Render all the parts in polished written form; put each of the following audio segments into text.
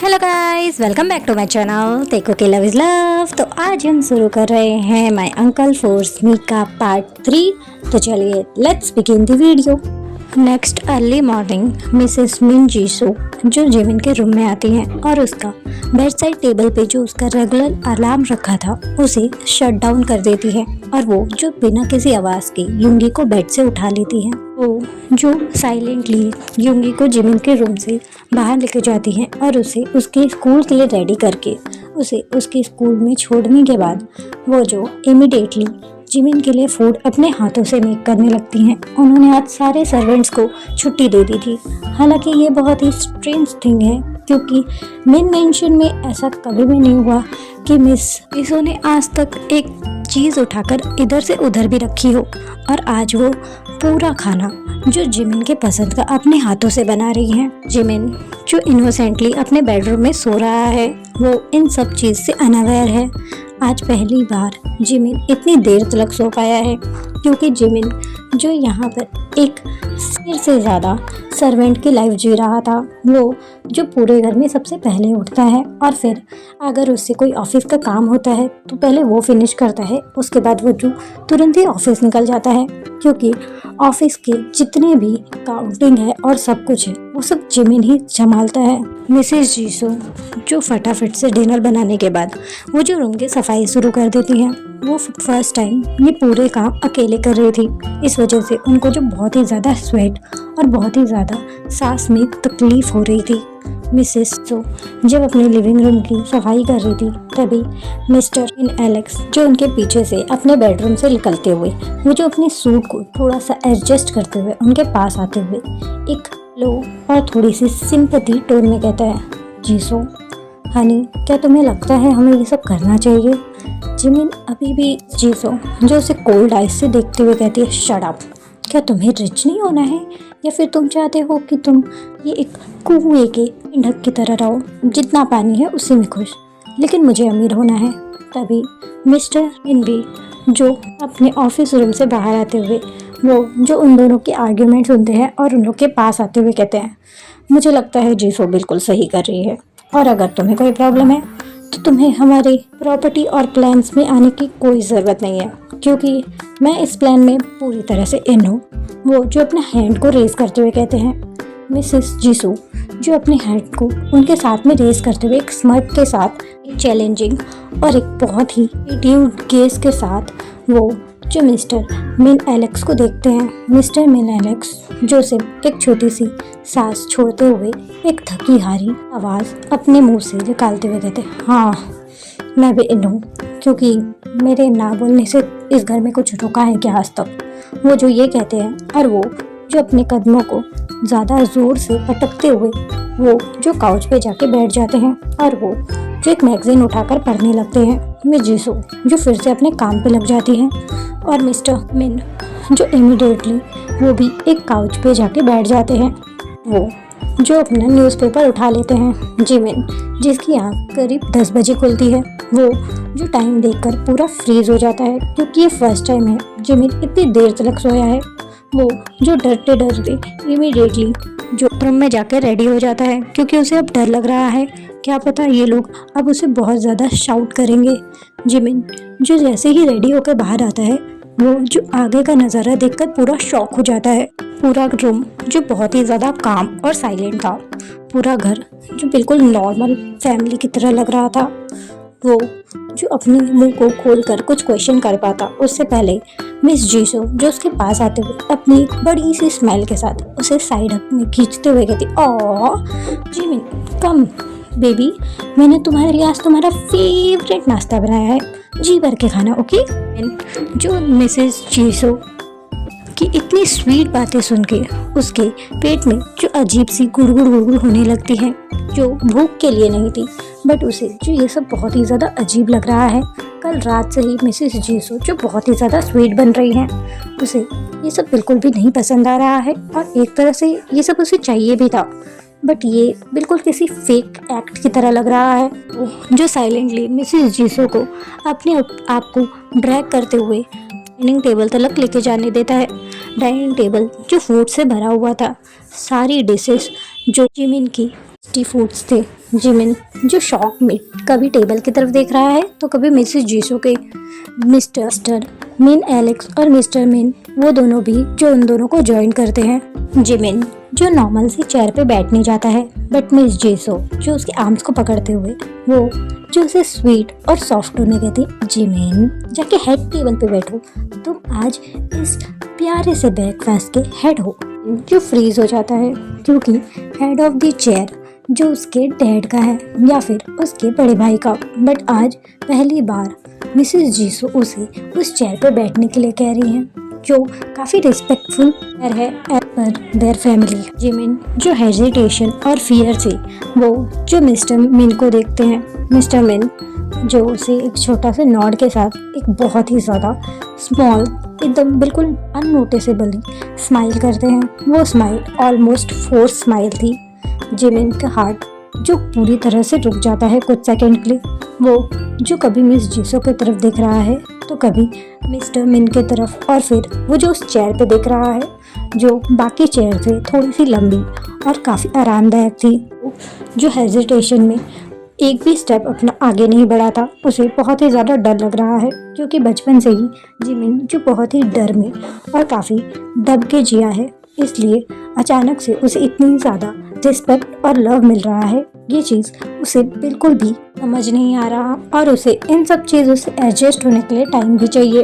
Hello guys, welcome back to my channel टेको के love is love. तो आज हम शुरू कर रहे हैं माय अंकल फोर्स मी का पार्ट 3। तो चलिए let's begin the video. Next early morning Mrs मिन जीसू जो जिमिन के रूम में आती हैं और उसका बेड साइड टेबल पे जो उसका रेगुलर अलार्म रखा था उसे शट डाउन कर देती है और वो जो बिना किसी आवाज के युंगी को बेड से उठा लेती है। वो जो साइलेंटली युंगी को जिमिन के रूम से बाहर लेके जाती है और उसे उसके स्कूल के लिए रेडी करके उसे उसके स्कूल में छोड़ने के बाद वो जो इमिडिएटली जिमिन के लिए फूड अपने हाथों से मेक करने लगती हैं। उन्होंने आज सारे सर्वेंट्स को छुट्टी दे दी थी। हालांकि ये बहुत ही स्ट्रेंज थिंग है क्योंकि मेन मेंशन में ऐसा कभी भी नहीं हुआ कि मिसो ने आज तक एक चीज़ उठाकर इधर से उधर भी रखी हो और आज वो पूरा खाना जो जिमिन के पसंद का अपने हाथों से बना रही हैं। जिमिन जो इनोसेंटली अपने बेडरूम में सो रहा है वो इन सब चीज़ से अनअवेयर है। आज पहली बार जिमिन इतनी देर तक सो पाया है क्योंकि जिमिन जो यहाँ पर एक सिर से ज़्यादा सर्वेंट की लाइफ जी रहा था, वो जो पूरे घर में सबसे पहले उठता है और फिर अगर उससे कोई ऑफिस का काम होता है तो पहले वो फिनिश करता है, उसके बाद वो जो तुरंत ही ऑफिस निकल जाता है क्योंकि ऑफिस के जितने भी काउंटिंग है और सब कुछ है वो सब जिमिन ही संभालता है। मिसेस जीसू जो फटाफट से डिनर बनाने के बाद वो जो रूम की सफाई शुरू कर देती है, वो फर्स्ट टाइम ये पूरे काम अकेले कर रही थी। इस वजह से उनको जो बहुत ही ज़्यादा स्वेट और बहुत ही ज़्यादा सांस में तकलीफ हो रही थी। मिसेस जो जब अपने लिविंग रूम की सफाई कर रही थी तभी मिस्टर इन एलेक्स जो उनके पीछे से अपने बेडरूम से निकलते हुए वो जो अपने सूट को थोड़ा सा एडजस्ट करते हुए उनके पास आते हुए एक लो और थोड़ी सी सिंपैथी टोन में कहता है, जीसो हनी क्या तुम्हें लगता है हमें ये सब करना चाहिए? जिमिन अभी भी जीसो जो उसे कोल्ड आइज से देखते हुए कहती है, शट अप। क्या तुम्हें रिच नहीं होना है या फिर तुम चाहते हो कि तुम ये एक कुएं के ढक की तरह रहो, जितना पानी है उसी में खुश, लेकिन मुझे अमीर होना है। तभी मिस्टर इनबी जो अपने ऑफिस रूम से बाहर आते हुए वो जो उन दोनों की आर्ग्यूमेंट सुनते हैं और उन लोग के पास आते हुए कहते हैं, मुझे लगता है जीसो बिल्कुल सही कर रही है और अगर तुम्हें कोई प्रॉब्लम है तो तुम्हें हमारी प्रॉपर्टी और प्लान्स में आने की कोई ज़रूरत नहीं है क्योंकि मैं इस प्लान में पूरी तरह से इन हूँ। वो जो अपने हैंड को रेज करते हुए कहते हैं, मिसेस जीसू जो अपने हैंड को उनके साथ में रेज करते हुए एक स्मार्ट के साथ एक चैलेंजिंग और एक बहुत ही एटीट्यूड केस के साथ वो जो मिस्टर मिन एलेक्स को देखते हैं। मिस्टर मिन एलेक्स जो सिर्फ एक छोटी सी सांस छोड़ते हुए एक थकी हारी आवाज़ अपने मुंह से निकालते हुए कहते हैं, हाँ मैं भी इन हूँ क्योंकि मेरे ना बोलने से इस घर में कुछ रुका है क्या आज तक। वो जो ये कहते हैं और वो जो अपने कदमों को ज़्यादा ज़ोर से पटकते हुए वो जो काउच पे जाके बैठ जाते हैं और वो जो एक मैगजीन उठाकर पढ़ने लगते हैं। मिस जीसू जो फिर से अपने काम पे लग जाती हैं और मिस्टर मिन जो इमीडिएटली वो भी एक काउच पे जाके बैठ जाते हैं। वो जो अपना न्यूज़पेपर उठा लेते हैं। जिमिन जिसकी आँख करीब 10 बजे खुलती है वो जो टाइम देखकर पूरा फ्रीज हो जाता है क्योंकि ये फर्स्ट टाइम है जिमिन इतनी देर तक सोया है। वो जो डरते डरते इमीडिएटली जो रूम में जाकर रेडी हो जाता है क्योंकि उसे अब डर लग रहा है, क्या पता ये लोग अब उसे बहुत ज़्यादा शाउट करेंगे। जिमिन जो जैसे ही रेडी होकर बाहर आता है वो जो आगे का नज़ारा देखकर पूरा शॉक हो जाता है। पूरा रूम जो बहुत ही ज़्यादा काम और साइलेंट था, पूरा घर जो बिल्कुल नॉर्मल फैमिली की तरह लग रहा था। वो जो अपने मुंह को खोलकर कुछ क्वेश्चन कर पाता उससे पहले मिस जीसो जो उसके पास आते हुए अपनी बड़ी सी स्माइल के साथ उसे साइड में खींचते हुए कहती, ओह जिमिन कम बेबी, मैंने तुम्हारे लिए आज तुम्हारा फेवरेट नाश्ता बनाया है, जी भर के खाना, ओके। जो मिसेस जीसो की इतनी स्वीट बातें सुन के उसके पेट में जो अजीब सी गुड़गुड़ गुड़गुड़ होने लगती है जो भूख के लिए नहीं थी बट उसे जो ये सब बहुत ही ज़्यादा अजीब लग रहा है। कल रात से ही मिसेस जीसू जो बहुत ही ज़्यादा स्वीट बन रही हैं, उसे ये सब बिल्कुल भी नहीं पसंद आ रहा है और एक तरह से ये सब उसे चाहिए भी था बट ये बिल्कुल किसी फेक एक्ट की तरह लग रहा है। जो साइलेंटली मिसेस जीसू को अपने आप को ड्रैग करते हुए डाइनिंग टेबल तक लेके जाने देता है। डाइनिंग टेबल जो फूड से भरा हुआ था, सारी डिशेस जो जिमिन की टेस्टी फूड्स थे। जिमिन जो शॉक में कभी टेबल की तरफ देख रहा है तो कभी मिसेस जीसो के। मिस्टर मिन एलेक्स और मिस्टर मिन वो दोनों भी जो उन दोनों को ज्वाइन करते हैं। जिमिन जो नॉर्मल सी चेयर पे बैठने जाता है, बट मिस जीसो जो उसके आर्म्स को पकड़ते हुए वो जो उसे स्वीट और सॉफ्ट होने कहती, जिमिन जाके हेड टेबल पे बैठो, तुम आज इस प्यारे से ब्रेकफास्ट के हेड हो। जो फ्रीज हो जाता है क्योंकि हेड ऑफ द चेयर जो उसके डैड का है या फिर उसके बड़े भाई का, बट आज पहली बार मिसेस जीसो उसे उस चेयर पे बैठने के लिए कह रही हैं, जो काफ़ी रिस्पेक्टफुल है as per their family. Jimin जो हेजिटेशन और फियर से वो जो मिस्टर मिन को देखते हैं, मिस्टर मिन जो उसे एक छोटा सा नॉड के साथ एक बहुत ही ज़्यादा स्मॉल एकदम बिल्कुल अननोटिसेबली स्माइल करते हैं। वो स्माइल ऑलमोस्ट फोर्स स्माइल थी। जिमिन का हार्ट जो पूरी तरह से रुक जाता है कुछ सेकंड के लिए। वो जो कभी मिस जीसो की तरफ देख रहा है तो कभी मिस्टर मिन की तरफ, और फिर वो जो उस चेयर पे देख रहा है जो बाकी चेयर से थोड़ी सी लंबी और काफ़ी आरामदायक थी। जो हेजिटेशन में एक भी स्टेप अपना आगे नहीं बढ़ा था, उसे बहुत ही ज़्यादा डर लग रहा है क्योंकि बचपन से ही जिमिन जो बहुत ही डर में और काफ़ी दब के जिया है, इसलिए अचानक से उसे इतनी ज़्यादा रिस्पेक्ट और लव मिल रहा है, ये चीज़ उसे बिल्कुल भी समझ नहीं आ रहा और उसे इन सब चीज़ों से एडजस्ट होने के लिए टाइम भी चाहिए।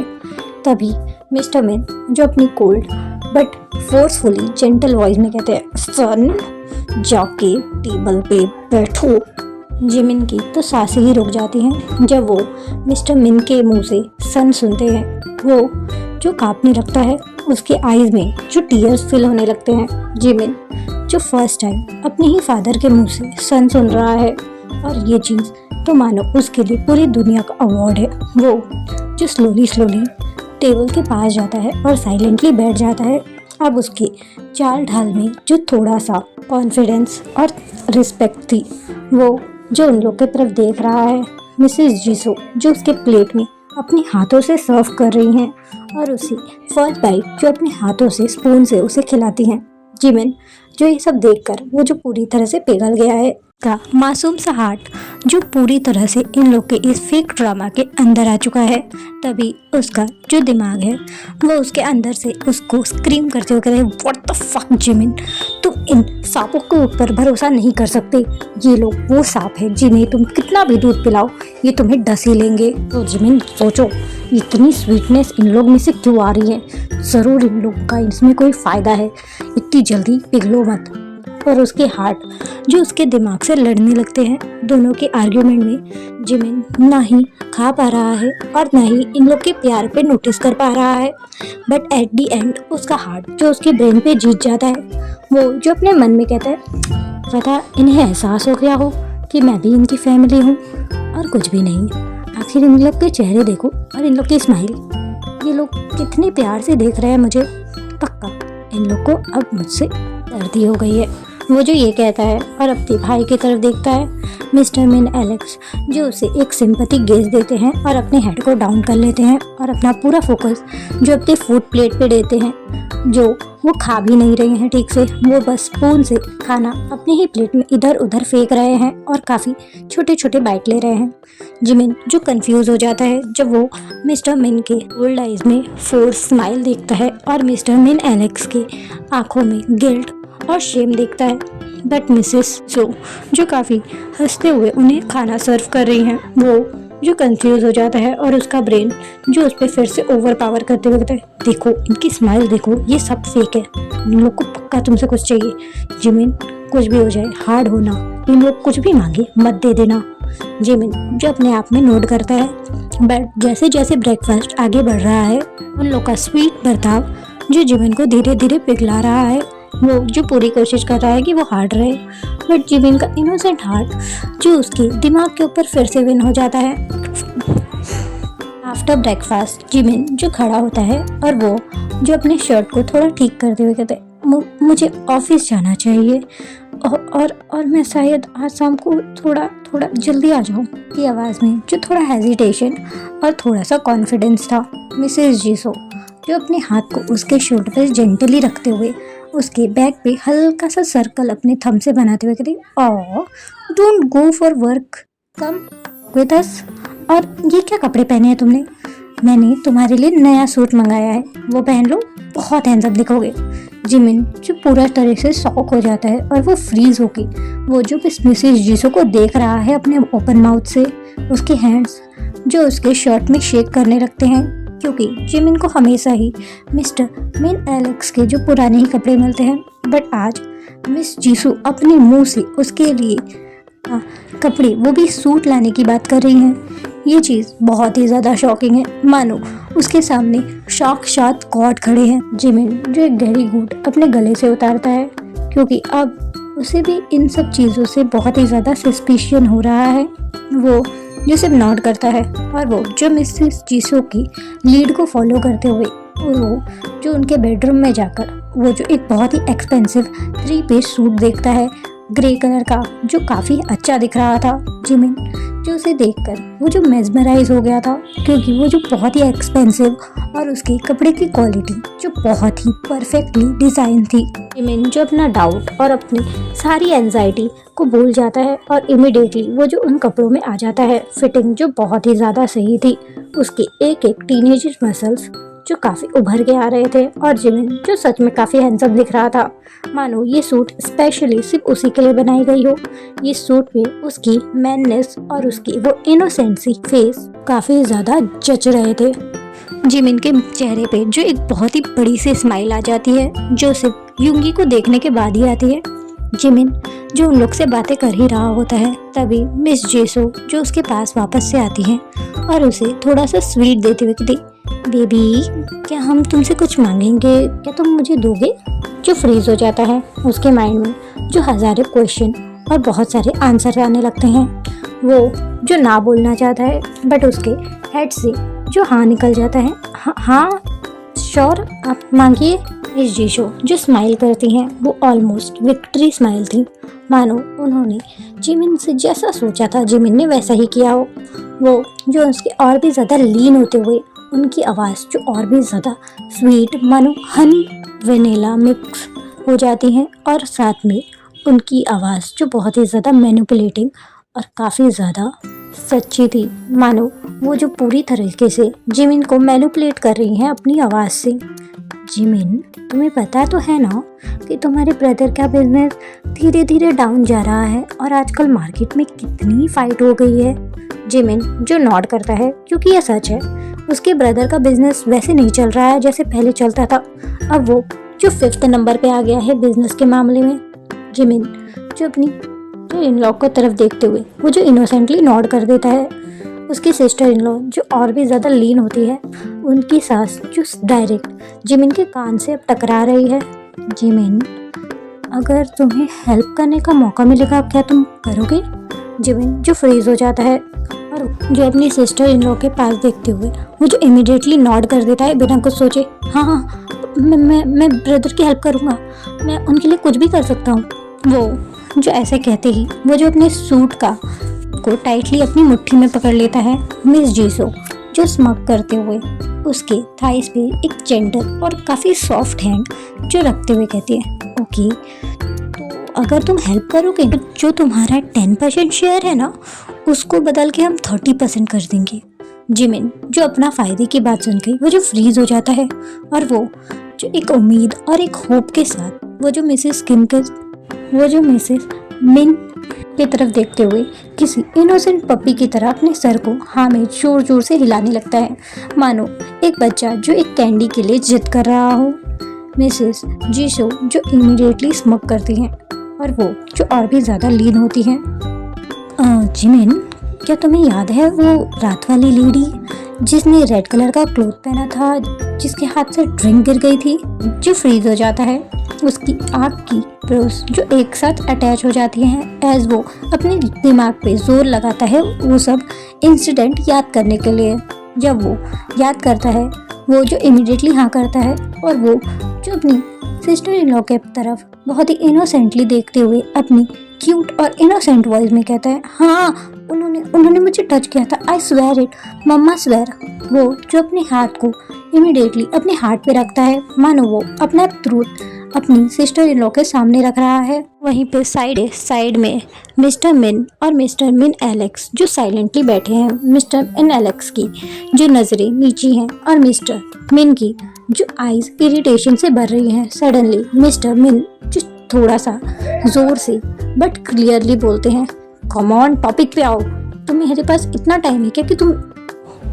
तभी मिस्टर मिन जो अपनी cold but forcefully gentle voice में कहते हैं, सन जाके टेबल पे बैठो। जिमिन की तो सांसें ही रुक जाती हैं जब वो मिस्टर मिन के मुंह से सन सुनते हैं। वो जो कांपने लगता है, उसके आईज में जो टीयर्स फिल होने लगते हैं। जिमिन जो फर्स्ट टाइम अपने ही फादर के मुंह से सन सुन रहा है और ये चीज़ तो मानो उसके लिए पूरी दुनिया का अवार्ड है। वो जो स्लोली टेबल के पास जाता है और साइलेंटली बैठ जाता है। अब उसकी चाल ढाल में जो थोड़ा सा कॉन्फिडेंस और रिस्पेक्ट थी, वो जो उन लोग की तरफ देख रहा है। मिसेस जीसो जो उसके प्लेट में अपने हाथों से सर्व कर रही हैं और उसी फर्स्ट बाइट जो अपने हाथों से स्पून से उसे खिलाती हैं। जिमिन जो ये सब देखकर वो जो पूरी तरह से पिघल गया है, का मासूम सा हार्ट जो पूरी तरह से इन लोग के इस फेक ड्रामा के अंदर आ चुका है। तभी उसका जो दिमाग है वो उसके अंदर से उसको स्क्रीम करते हुए कहते हैं, व्हाट द फक जिमिन, तुम इन सांपों के ऊपर भरोसा नहीं कर सकते। ये लोग वो सांप है जिन्हें तुम कितना भी दूध पिलाओ ये तुम्हें डस ही लेंगे। तो जिमिन सोचो इतनी स्वीटनेस इन लोग में से क्यों आ रही है, ज़रूर इन लोग का इसमें कोई फ़ायदा है, इतनी जल्दी पिघलो मत। और उसके हार्ट जो उसके दिमाग से लड़ने लगते हैं। दोनों के आर्ग्यूमेंट में जिमिन ना ही खा पा रहा है और ना ही इन लोग के प्यार पे नोटिस कर पा रहा है, बट एट दी एंड उसका हार्ट जो उसके ब्रेन पे जीत जाता है। वो जो अपने मन में कहता है, पता इन्हें एहसास हो गया हो कि मैं भी इनकी फैमिली हूँ और कुछ भी नहीं। आखिर इन लोग के चेहरे देखो और इन लोग की स्माइल, ये लोग कितने प्यार से देख रहे हैं मुझे, पक्का इन लोग को अब मुझसे दर्दी हो गई है। वो जो ये कहता है और अपने भाई की तरफ देखता है। मिस्टर मिन एलेक्स जो उसे एक सिंपैथी गेज देते हैं और अपने हेड को डाउन कर लेते हैं और अपना पूरा फोकस जो अपने फूड प्लेट पे देते हैं, जो वो खा भी नहीं रहे हैं ठीक से, वो बस स्पून से खाना अपने ही प्लेट में इधर उधर फेंक रहे हैं और काफ़ी छोटे छोटे बाइट ले रहे हैं। जिमिन जो कंफ्यूज हो जाता है जब वो मिस्टर मिन के ओल्ड आइज में फोर्स स्माइल देखता है और मिस्टर मिन एलेक्स के आंखों में गिल्ट और शेम देखता है। बट मिसेस जो काफ़ी हंसते हुए उन्हें खाना सर्व कर रही हैं, वो जो कंफ्यूज हो जाता है और उसका ब्रेन जो उस पर फिर से ओवर पावर करते हुए कहता है, देखो इनकी स्माइल देखो, ये सब फेक है, इन लोग को पक्का तुमसे कुछ चाहिए। जिमिन कुछ भी हो जाए हार्ड होना, इन लोग कुछ भी मांगे मत दे देना। जिमिन जो अपने आप में नोट करता है, बट जैसे जैसे ब्रेकफास्ट आगे बढ़ रहा है उन लोग का स्वीट बर्ताव जो जिमिन को धीरे धीरे पिघला रहा है। वो जो पूरी कोशिश कर रहा है कि वो हार्ड रहे, बट जिमिन का इनोसेंट हार्ट जो उसके दिमाग के ऊपर फिर से विन हो जाता है। आफ्टर ब्रेकफास्ट जिमिन जो खड़ा होता है और वो जो अपने शर्ट को थोड़ा ठीक करते हुए कहते हैं, मुझे ऑफिस जाना चाहिए और मैं शायद आज शाम को थोड़ा जल्दी आ जाऊँ। की आवाज़ में जो थोड़ा हेजिटेशन और थोड़ा सा कॉन्फिडेंस था। मिसेस जीसो जो अपने हाथ को उसके शोल्डर पर जेंटली रखते हुए उसके बैक पे हल्का सा सर्कल अपने थंब से बनाते हुए कहती, oh don't go for work, come with us. और ये क्या कपड़े पहने हैं तुमने? मैंने तुम्हारे लिए नया सूट मंगाया है, वो पहन लो, बहुत हैंडसम दिखोगे। जिमिन जो पूरा तरह से शॉक हो जाता है और वो फ्रीज होके वो जो मिसेस जीसो को देख रहा है अपने ओपन माउथ से, उसके हैंड्स जो उसके शर्ट में शेक करने लगते हैं, क्योंकि जिमिन को हमेशा ही मिस्टर मिन एलेक्स के जो पुराने ही कपड़े मिलते हैं, बट आज मिस जीसू अपने मुंह से उसके लिए कपड़े, वो भी सूट लाने की बात कर रही हैं। ये चीज़ बहुत ही ज़्यादा शॉकिंग है, मानो उसके सामने साक्षात गॉड खड़े हैं। जिमिन जो एक गहरी घूंट अपने गले से उतारता है, क्योंकि अब उसे भी इन सब चीज़ों से बहुत ही ज़्यादा सस्पिशियन हो रहा है। वो जो सिर्फ नॉट करता है और वो जो मिसेस जीसो की लीड को फॉलो करते हुए वो जो उनके बेडरूम में जाकर वो जो एक बहुत ही एक्सपेंसिव 3 पीस सूट देखता है ग्रे कलर का, जो काफ़ी अच्छा दिख रहा था। जिमिन जो उसे देखकर वो जो मेस्मराइज हो गया था, क्योंकि वो जो बहुत ही एक्सपेंसिव और उसके कपड़े की क्वालिटी जो बहुत ही परफेक्टली डिज़ाइन थी। जिमिन जो अपना डाउट और अपनी सारी एंजाइटी को भूल जाता है और इमिडिएटली वो जो उन कपड़ों में आ जाता है। फिटिंग जो बहुत ही ज़्यादा सही थी, उसके एक एक टीनेज मसल्स जो काफ़ी उभर के आ रहे थे, और जिमिन जो सच में काफ़ी हैंडसम दिख रहा था, मानो ये सूट स्पेशली सिर्फ उसी के लिए बनाई गई हो। ये सूट में उसकी मैननेस और उसकी वो इनोसेंसी फेस काफ़ी ज़्यादा जच रहे थे। जिमिन के चेहरे पे जो एक बहुत ही बड़ी सी स्माइल आ जाती है, जो सिर्फ युंगी को देखने के बाद ही आती है। जिमिन जो उन लोग से बातें कर ही रहा होता है, तभी मिस जेसो जो उसके पास वापस से आती है और उसे थोड़ा सा स्वीट देते हुए कहती, बेबी क्या हम तुमसे कुछ मांगेंगे, क्या तुम मुझे दोगे? जो फ्रीज हो जाता है उसके माइंड में जो हज़ारों क्वेश्चन और बहुत सारे आंसर आने लगते हैं। वो जो ना बोलना चाहता है, बट उसके हेड से जो हाँ निकल जाता है। हाँ श्योर, आप मांगिए। मिस जीशो जो स्माइल करती हैं वो ऑलमोस्ट विक्ट्री स्माइल थी, मानो उन्होंने जिमिन से जैसा सोचा था जिमिन ने वैसा ही किया हो। वो जो उसके और भी ज़्यादा लीन होते हुए उनकी आवाज़ जो और भी ज़्यादा स्वीट, मानो हनी वेनिला मिक्स हो जाती हैं, और साथ में उनकी आवाज़ जो बहुत ही ज़्यादा मैनिपुलेटिंग और काफ़ी ज़्यादा सच्ची थी, मानो वो जो पूरी तरीके से जिमिन को मैनिपुलेट कर रही हैं अपनी आवाज़ से। जिमिन तुम्हें पता तो है ना कि तुम्हारे ब्रदर का बिजनेस धीरे धीरे डाउन जा रहा है और आजकल मार्केट में कितनी फाइट हो गई है। जिमिन जो नॉड करता है, क्योंकि यह सच है, उसके ब्रदर का बिजनेस वैसे नहीं चल रहा है जैसे पहले चलता था। अब वो जो 5th नंबर पे आ गया है बिजनेस के मामले में। जिमिन जो अपनी जो इन लॉ को तरफ देखते हुए वो जो इनोसेंटली नॉड कर देता है। उसकी सिस्टर इन लॉ जो और भी ज़्यादा लीन होती है, उनकी सास जो डायरेक्ट जिमिन के कान से अब टकरा रही है। जिमिन अगर तुम्हें हेल्प करने का मौका मिलेगा क्या तुम करोगे? जिमिन जो फ्रीज हो जाता है और जो अपनी सिस्टर इन लॉ के पास देखते हुए वो जो इमीडिएटली नॉड कर देता है बिना कुछ सोचे। हाँ, मैं ब्रदर की हेल्प करूँगा, मैं उनके लिए कुछ भी कर सकता हूँ। वो जो ऐसे कहते ही वो जो अपने सूट का को टाइटली अपनी मुट्ठी में पकड़ लेता है। मिस जीसो जो स्मग करते हुए उसके थाइस पे एक जेंटल और काफ़ी सॉफ्ट हैंड जो रखते हुए कहती है, ओके तो अगर तुम हेल्प करोगे तो जो तुम्हारा 10% शेयर है ना, उसको बदल के हम 30% कर देंगे। जिमिन जो अपना फ़ायदे की बात सुन के वो जो फ्रीज हो जाता है, और वो जो एक उम्मीद और एक होप के साथ वो जो मिसेस मिन की तरफ देखते हुए किसी इनोसेंट पप्पी की तरह अपने सर को हाँ में जोर जोर से हिलाने लगता है, मानो एक बच्चा जो एक कैंडी के लिए जिद कर रहा हो। मिसेस जीशो जो इमीडिएटली स्मोक करती हैं और वो जो और भी ज़्यादा लीन होती हैं। जिमिन क्या तुम्हें याद है वो रात वाली लेडी जिसने रेड कलर का क्लोथ पहना था, जिसके हाथ से ड्रिंक गिर गई थी? जो फ्रीज हो जाता है, उसकी आँख की ब्रोस जो एक साथ अटैच हो जाती हैं एज वो अपने दिमाग पे जोर लगाता है वो सब इंसिडेंट याद करने के लिए। जब वो याद करता है वो जो इमीडिएटली हाँ करता है, और वो जो अपनी सिस्टर इन लॉ के तरफ बहुत ही इनोसेंटली देखते हुए अपनी क्यूट और इनोसेंट वॉइस में कहता है, हाँ उन्होंने मुझे टच किया था, I swear it mamma swear. वो जो अपने हाथ को इमीडिएटली अपने हार्ट पे रखता है, मानो वो अपना ट्रूथ अपनी सिस्टर इन लॉ के सामने रख रहा है। वहीं पे साइड में मिस्टर मिन और मिस्टर मिन एलेक्स जो साइलेंटली बैठे हैं। मिस्टर मिन एलेक्स की जो नज़रें नीची हैं और मिस्टर मिन की जो आईज इरिटेशन से भर रही हैं। सडनली मिस्टर मिन जो थोड़ा सा जोर से बट क्लियरली बोलते हैं, कम ऑन, टॉपिक पे आओ। तुम्हारे पास इतना टाइम है क्या कि तुम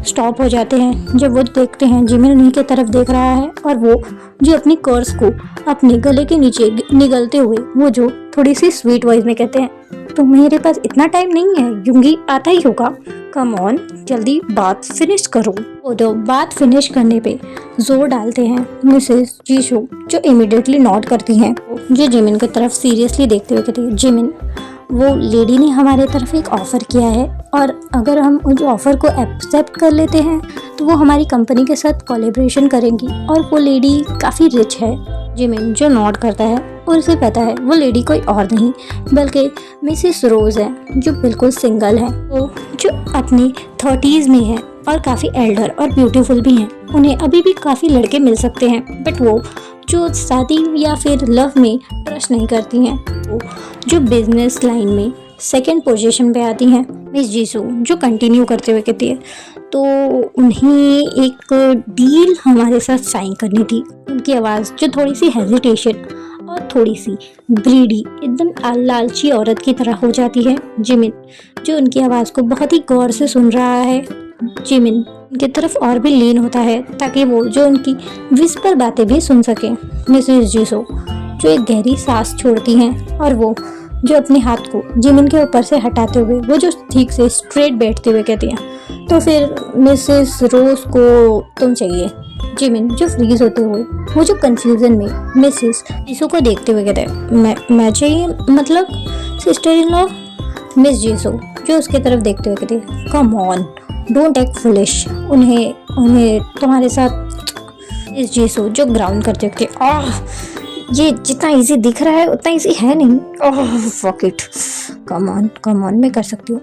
स्टॉप हो जाते हैं जब वो देखते हैं जिमिन उन्हीं की तरफ देख रहा है और वो जो अपनी कर्स को अपने गले के नीचे निगलते हुए वो जो थोड़ी सी स्वीट वॉइस में कहते हैं, तो मेरे पास इतना टाइम नहीं है, यूंगी आता ही होगा, कम ऑन जल्दी बात फिनिश करो। वो तो बात फिनिश करने पे जोर डालते हैं मिसेस जीशू जो इमीडिएटली नोट करती हैं। जो जिमिन की तरफ सीरियसली देखते हुए कहती है, जिमिन वो लेडी ने हमारे तरफ एक ऑफ़र किया है और अगर हम उस ऑफ़र को एक्सेप्ट कर लेते हैं तो वो हमारी कंपनी के साथ कोलैबोरेशन करेंगी और वो लेडी काफ़ी रिच है। जिमिन जो नोट करता है और उसे पता है वो लेडी कोई और नहीं बल्कि मिसेस रोज़ है जो बिल्कुल सिंगल है। वो जो अपनी 30s में है और काफ़ी एल्डर और ब्यूटीफुल भी हैं। उन्हें अभी भी काफ़ी लड़के मिल सकते हैं बट वो जो शादी या फिर लव में ट्रस्ट नहीं करती हैं। वो जो बिजनेस लाइन में सेकंड पोजीशन पे आती हैं। मिस जीसू जो कंटिन्यू करते हुए कहती है, तो उन्हें एक डील हमारे साथ साइन करनी थी। उनकी आवाज़ जो थोड़ी सी हेजिटेशन और थोड़ी सी ग्रीडी एकदम लालची औरत की तरह हो जाती है। जिमिन जो उनकी आवाज़ को बहुत ही गौर से सुन रहा है। जिमिन उनकी तरफ और भी लीन होता है ताकि वो जो उनकी विस्पर बातें भी सुन सके। मिसेस जीसो जो एक गहरी सांस छोड़ती हैं और वो जो अपने हाथ को जिमिन के ऊपर से हटाते हुए वो जो ठीक से स्ट्रेट बैठते हुए कहती हैं, तो फिर मिसेस रोज को तुम चाहिए। जिमिन जो फ्रीज होते हुए वो जो कंफ्यूजन में मिसेस जीसो को देखते हुए कहते हैं, मैं चाहिए मतलब सिस्टर इन लॉ। मिस जीसो जो उसके तरफ देखते हुए कहती है, come on don't act foolish. उन्हें तुम्हारे साथ इस जीसो जो ग्राउंड करते हुए, ये जितना इजी दिख रहा है उतना इजी है नहीं, फक इट, कम ऑन मैं कर सकती हूँ।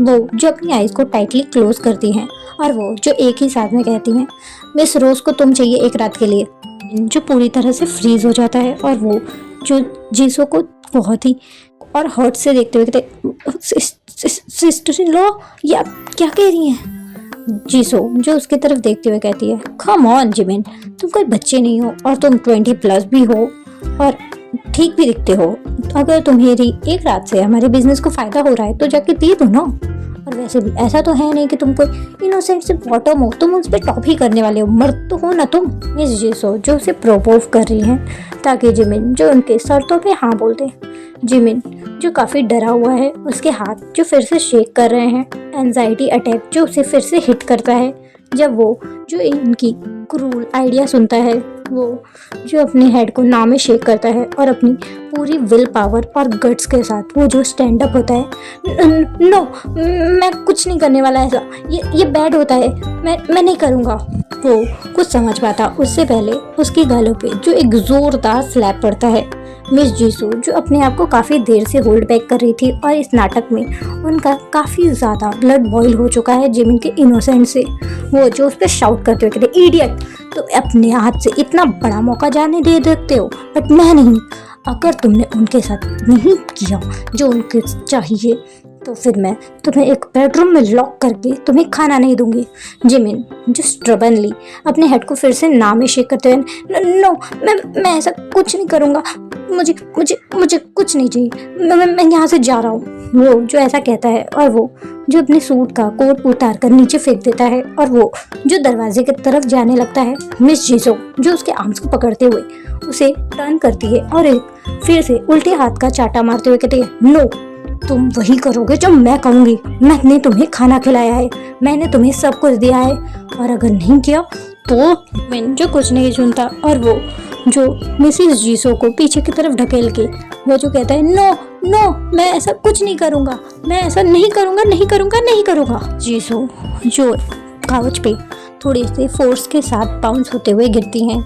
वो जो अपनी आईज को टाइटली क्लोज करती हैं और वो जो एक ही साथ में कहती हैं, मिस रोज को तुम चाहिए एक रात के लिए। जो पूरी तरह से फ्रीज हो जाता है और वो जो जीसो को बहुत ही और हर्ट से देखते हुए कहते, सिस्टर इन लॉ या क्या कह रही हैं। जीसो जो उसके तरफ देखते हुए कहती है, कम ऑन जिमिन, तुम कोई बच्चे नहीं हो और तुम 20+ भी हो और ठीक भी दिखते हो। अगर तुम्हारी एक रात से हमारे बिजनेस को फायदा हो रहा है तो जाके दे दो ना। और वैसे भी ऐसा तो है नहीं कि तुम कोई इनोसेंट से बॉटम हो, तुम उस पर टॉप ही करने वाले हो, मर्द तो हो ना तुम। मिस जीसो जो उसे प्रोपोज कर रही हैं ताकि जिमिन जो उनके शर्तों पे हाँ बोल दे। जिमिन जो काफ़ी डरा हुआ है, उसके हाथ जो फिर से शेक कर रहे हैं। एंजाइटी अटैक जो उसे फिर से हिट करता है जब वो जो इनकी क्रूल आइडिया सुनता है। वो जो अपने हेड को ना में शेक करता है और अपनी पूरी विल पावर और गट्स के साथ वो जो स्टैंड अप होता है, नो मैं कुछ नहीं करने वाला ऐसा, ये बैड होता है, मैं नहीं करूँगा। वो कुछ समझ पाता उससे पहले उसकी गालों पे जो एक जोरदार स्लैप पड़ता है। मिस जीसू जो अपने आप को काफ़ी देर से होल्ड बैक कर रही थी और इस नाटक में उनका काफ़ी ज़्यादा ब्लड बॉईल हो चुका है जिमिन के इनोसेंट से। वो जो उस पर शाउट करते हुए कहते, इडियट, तो अपने हाथ से इतना बड़ा मौका जाने दे देते हो बट मैं नहीं। अगर तुमने उनके साथ नहीं किया जो उनके चाहिए तो फिर मैं तुम्हें एक बेडरूम में लॉक करके तुम्हें खाना नहीं दूंगी। जिमिन जो स्ट्रबनली अपने हेड को फिर से ना में शेक करते हुए, नो मैं ऐसा कुछ नहीं करूँगा, मुझे कुछ नहीं चाहिए, मैं यहाँ से जा रहा हूँ। वो जो ऐसा कहता है और वो जो अपने सूट का कोट उतार कर नीचे फेंक देता है और वो जो दरवाजे की तरफ जाने लगता है। मिस जीसो जो उसके आर्म्स को पकड़ते हुए उसे टर्न करती है और एक फिर से उल्टे हाथ का चाटा मारते हुए कहती है, नो तुम वही करोगे जो मैं कहूँगी। मैंने तुम्हें खाना खिलाया है, मैंने तुम्हें सब कुछ दिया है और अगर नहीं किया तो मैं जो कुछ नहीं सुनता। और वो जो मिसेस जीसो को पीछे की तरफ ढकेल के वो जो कहता है, नो मैं ऐसा कुछ नहीं करूँगा, मैं ऐसा नहीं करूँगा। जीसो जो काउच पे थोड़ी सी फोर्स के साथ बाउंस होते हुए गिरती हैं।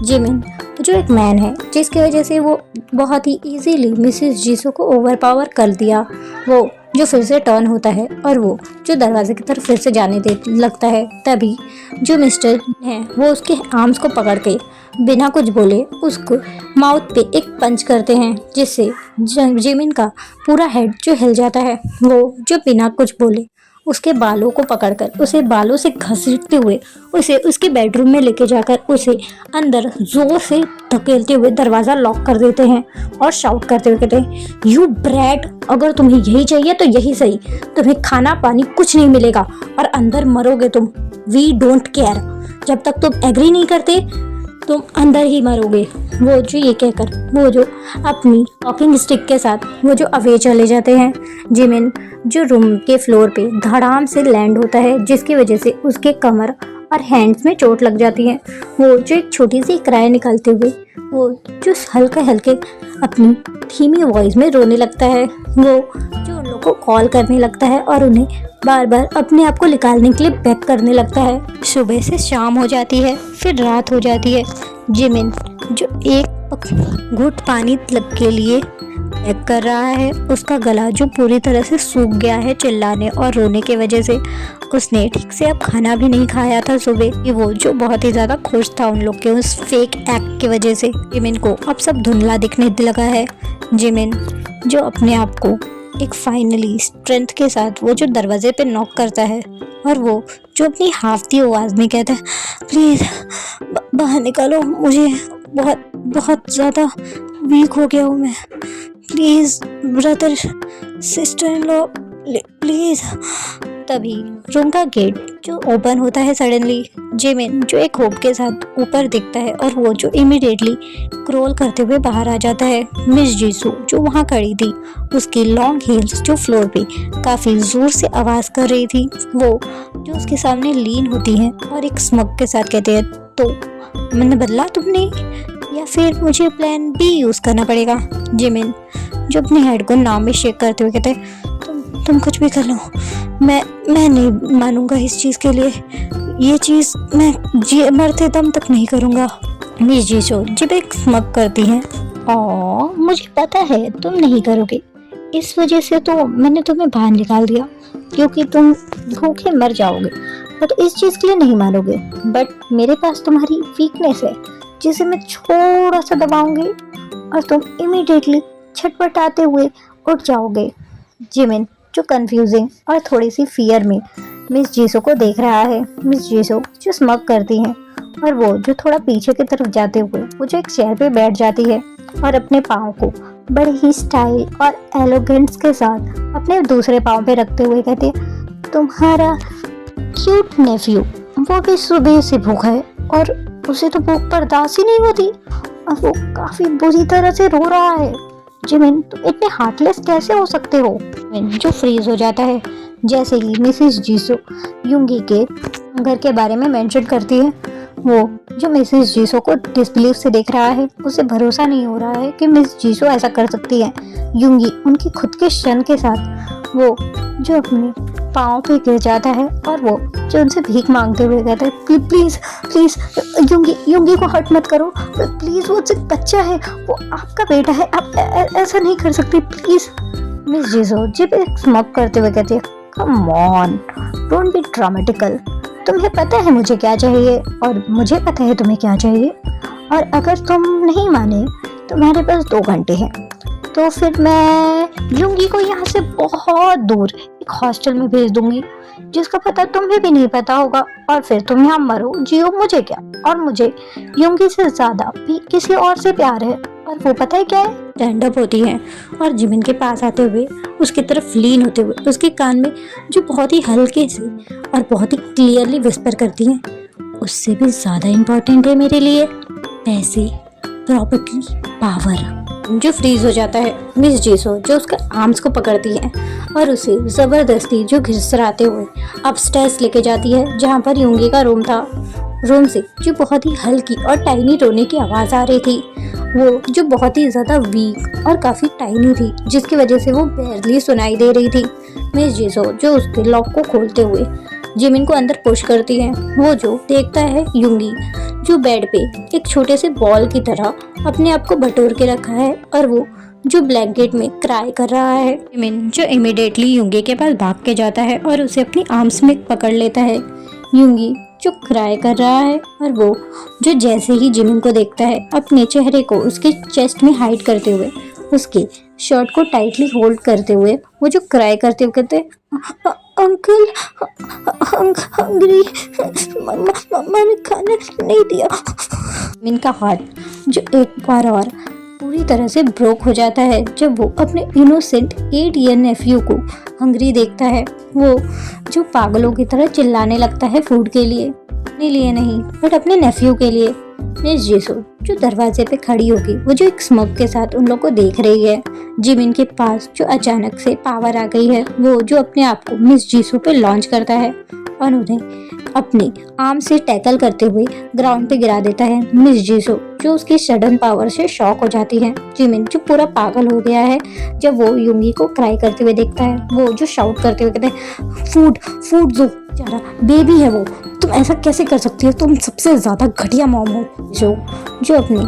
जिमिन जो एक मैन है जिसकी वजह से वो बहुत ही इजीली मिसेस जीसू को ओवरपावर कर दिया। वो जो फिर से टर्न होता है और वो जो दरवाजे की तरफ फिर से जाने दे लगता है, तभी जो मिस्टर है वो उसके आर्म्स को पकड़ के बिना कुछ बोले उसको माउथ पे एक पंच करते हैं, जिससे जिमिन का पूरा हेड जो हिल जाता है। वो जो बिना कुछ बोले उसके बालों को पकड़कर उसे बालों से घसीटते हुए उसे उसके बेडरूम में लेके जाकर उसे अंदर जोर से धकेलते हुए दरवाज़ा लॉक कर देते हैं और शाउट करते हुए कहते हैं, यू ब्रैट, अगर तुम्हें यही चाहिए तो यही सही, तुम्हें खाना पानी कुछ नहीं मिलेगा और अंदर मरोगे तुम। वी डोंट केयर, जब तक तुम एग्री नहीं करते तुम अंदर ही मरोगे। वो जो ये कहकर वो जो अपनी वॉकिंग स्टिक के साथ वो जो अवे चले जाते हैं। जिमिन जो रूम के फ्लोर पे धड़ाम से लैंड होता है, जिसकी वजह से उसके कमर और हैंड्स में चोट लग जाती है। वो जो एक छोटी सी क्राई निकालते हुए वो जो हल्के हल्के अपनी धीमी वॉइस में रोने लगता है। वो जो उन लोगों को कॉल करने लगता है और उन्हें बार बार अपने आप को निकालने के लिए बैक करने लगता है। सुबह से शाम हो जाती है, फिर रात हो जाती है। जिमिन जो एक घुट पानी के लिए बैक कर रहा है, उसका गला जो पूरी तरह से सूख गया है चिल्लाने और रोने की वजह से। उसने ठीक से अब खाना भी नहीं खाया था सुबह कि वो जो बहुत ही ज़्यादा खुश था उन लोग के उस फेक एक्ट की वजह से। जिमिन को अब सब धुंधला दिखने लगा है। जिमिन जो अपने आप को एक फाइनली स्ट्रेंथ के साथ वो जो दरवाजे पे नॉक करता है और वो जो अपनी हाफती आवाज़ में कहता है, प्लीज़ बाहर निकालो, मुझे बहुत बहुत ज़्यादा वीक हो गया हूँ मैं, please brother sister in law please. तभी रूम का गेट जो ओपन होता है सडनली। जिमिन जो एक होप के साथ ऊपर दिखता है और वो जो इमीडिएटली क्रोल करते हुए बाहर आ जाता है। मिस जीसू जो वहाँ खड़ी थी, उसकी लॉन्ग हील्स जो फ्लोर पे काफ़ी ज़ोर से आवाज़ कर रही थी, वो जो उसके सामने लीन होती हैं और एक स्मग के साथ कहते हैं, तो मैंने बदला तुमने या फिर मुझे प्लान बी यूज़ करना पड़ेगा। जिमिन जो अपने हेड को नाम में शेक करते हुए कहते हैं, तुम कुछ भी कर लो, मैं नहीं मानूंगा इस चीज़ के लिए, ये चीज़ मैं मरते दम तक नहीं करूँगा। मिस जीसू जब एक स्मग करती हैं, मुझे पता है तुम नहीं करोगे, इस वजह से तो मैंने तुम्हें बाहर निकाल दिया क्योंकि तुम भूखे मर जाओगे, बट इस चीज़ के लिए नहीं मानोगे। बट मेरे पास तुम्हारी वीकनेस है जिसे मैं थोड़ा सा दबाऊंगी और तुम इमीडिएटली छटपटाते हुए उठ जाओगे। जिमिन जो कंफ्यूजिंग और थोड़ी सी फियर में मिस जीसू को देख रहा है। मिस जीसू जो स्मग करती हैं और वो जो थोड़ा पीछे की तरफ जाते हुए वो जो एक चेयर पे बैठ जाती है और अपने पाँव को बड़े ही स्टाइल और एलोगेंस के साथ अपने दूसरे पाँव पे रखते हुए कहती है, तुम्हारा क्यूट नेफ्यू वो भी सुबह से भूखा है और उसे तो भूख बर्दाश्त ही नहीं होती और वो काफी बुरी तरह से रो रहा है। जिमिन तुम इतने हार्टलेस कैसे हो सकते हो। जिमिन जो फ्रीज हो जाता है जैसे ही मिसेस जीसू युंगी के घर के बारे में मेंशन करती है। वो जो मिसेस जीसू को डिसबिलीफ से देख रहा है, उसे भरोसा नहीं हो रहा है कि मिस जीसू ऐसा कर सकती है। युंगी उनकी खुद के शन के साथ वो जो अपने पाँव पे गिर जाता है और वो जो उनसे भीख मांगते हुए कहता है, प्लीज प्लीज युंगी को हर्ट मत करो प्लीज, वो सिर्फ बच्चा है, वो आपका बेटा है, आप ऐसा नहीं कर सकते प्लीज। मिस जीसू जब एक स्मग करते हुए कहती है, come on don't be dramatical, तुम्हें पता है मुझे क्या चाहिए और मुझे पता है तुम्हें क्या चाहिए, और अगर तुम नहीं माने तुम्हारे पास 2 घंटे हैं, तो फिर मैं युंगी को यहाँ से बहुत दूर एक हॉस्टल में भेज दूंगी जिसका पता तुम्हें भी नहीं पता होगा, और फिर तुम यहाँ मरो जियो, मुझे क्या, और मुझे युंगी से ज्यादा भी किसी और से प्यार है, और वो पता है क्या है। स्टैंड अप होती है और जिमिन के पास आते हुए उसकी तरफ लीन होते हुए उसके कान में जो बहुत ही हल्के से और बहुत ही क्लियरली विस्पर करती है, उससे भी ज्यादा इम्पोर्टेंट है मेरे लिए पैसे, प्रॉपर्टी, पावर। जो फ्रीज हो जाता है। मिस जीसू जो उसके आर्म्स को पकड़ती है और उसे जबरदस्ती जो घिसराते हुए अपस्टेयर्स लेके जाती है जहाँ पर युंगी का रूम था। रूम से जो बहुत ही हल्की और टाइनी रोने की आवाज़ आ रही थी, वो जो बहुत ही ज़्यादा वीक और काफ़ी टाइनी थी जिसकी वजह से वो बैरली सुनाई दे रही थी। मिस जीसू जो उसके लॉक को खोलते हुए जिमिन को अंदर पुश करती है। वो जो देखता है यूंगी जो बेड पे एक छोटे से बॉल की तरह अपने आप को बटोर के रखा है और वो जो ब्लैंकेट में क्राई कर रहा है। जिमिन जो इमीडिएटली यूंगी के पास भाग के जाता है और उसे अपनी आर्म्स में पकड़ लेता है। यूंगी जो क्राई कर रहा है और वो जो जैसे ही जिमिन को देखता है अपने चेहरे को उसके चेस्ट में हाइड करते हुए उसके शर्ट को टाइटली होल्ड करते हुए वो जो क्राई करते हुए कहते अंकल हंग्री, मम्मा ने खाना नहीं दिया। जिमिन का हार्ट जो एक बार और पूरी तरह से ब्रोक हो जाता है जब वो अपने इनोसेंट 8 ईयर नेफ्यू को हंग्री देखता है। वो जो पागलों की तरह चिल्लाने लगता है फूड के लिए, अपने लिए नहीं बट अपने नेफ्यू के लिए। मिस जीसो जो दरवाजे पे खड़ी होगी वो जो एक स्मग के साथ उन लोगों को देख रही है। जिमिन के पास जो अचानक से पावर आ गई है वो जो अपने आप को मिस जीसो पे लॉन्च करता है और उन्हें अपने आर्म से टैकल करते हुए ग्राउंड पे गिरा देता है। मिस जीसो जो उसकी सडन पावर से शॉक हो जाती है। जिमिन जो पूरा पागल हो गया है जब वो यूंगी को क्राई करते हुए देखता है। वो जो शाउट करते हुए कहते हैं फूड फूड दो, बेचारा बेबी है वो, तुम ऐसा कैसे कर सकती हो, तुम सबसे ज्यादा घटिया मॉम हो। जो अपनी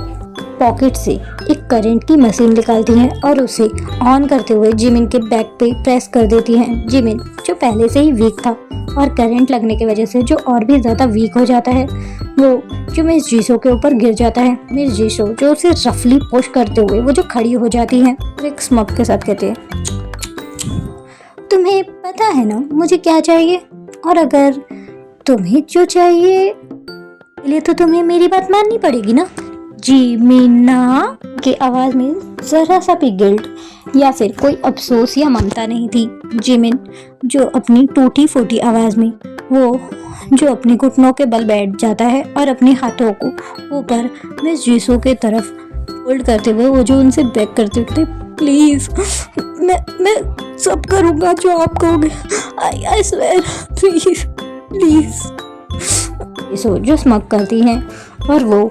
पॉकेट से एक करंट की मशीन निकालती हैं और उसे ऑन करते हुए जिमिन के बैक पे प्रेस कर देती हैं। जिमिन जो पहले से ही वीक था और करंट लगने की वजह से जो और भी ज़्यादा वीक हो जाता है वो जो मिस जीसो के ऊपर गिर जाता है। मिस जीसो जो उसे रफली पुश करते हुए वो जो खड़ी हो जाती हैं और एक स्मग के साथ कहते हैं तुम्हें पता है ना मुझे क्या चाहिए, और अगर तुम्हें जो चाहिए लिए तो तुम्हें मेरी बात माननी पड़ेगी ना। जिमिना की आवाज में जरा सा भी गिल्ट या फिर कोई अफसोस या ममता नहीं थी। जिमिन जो अपनी टूटी फूटी आवाज में वो जो अपने घुटनों के बल बैठ जाता है और अपने हाथों को ऊपर मिस जीसो के तरफ होल्ड करते हुए वो जो उनसे बेग करते हुए प्लीज मैं सब करूँगा जो आप कहोगे, आई स्वेयर, प्लीज प्लीज। जीसो जो स्मग करती हैं और वो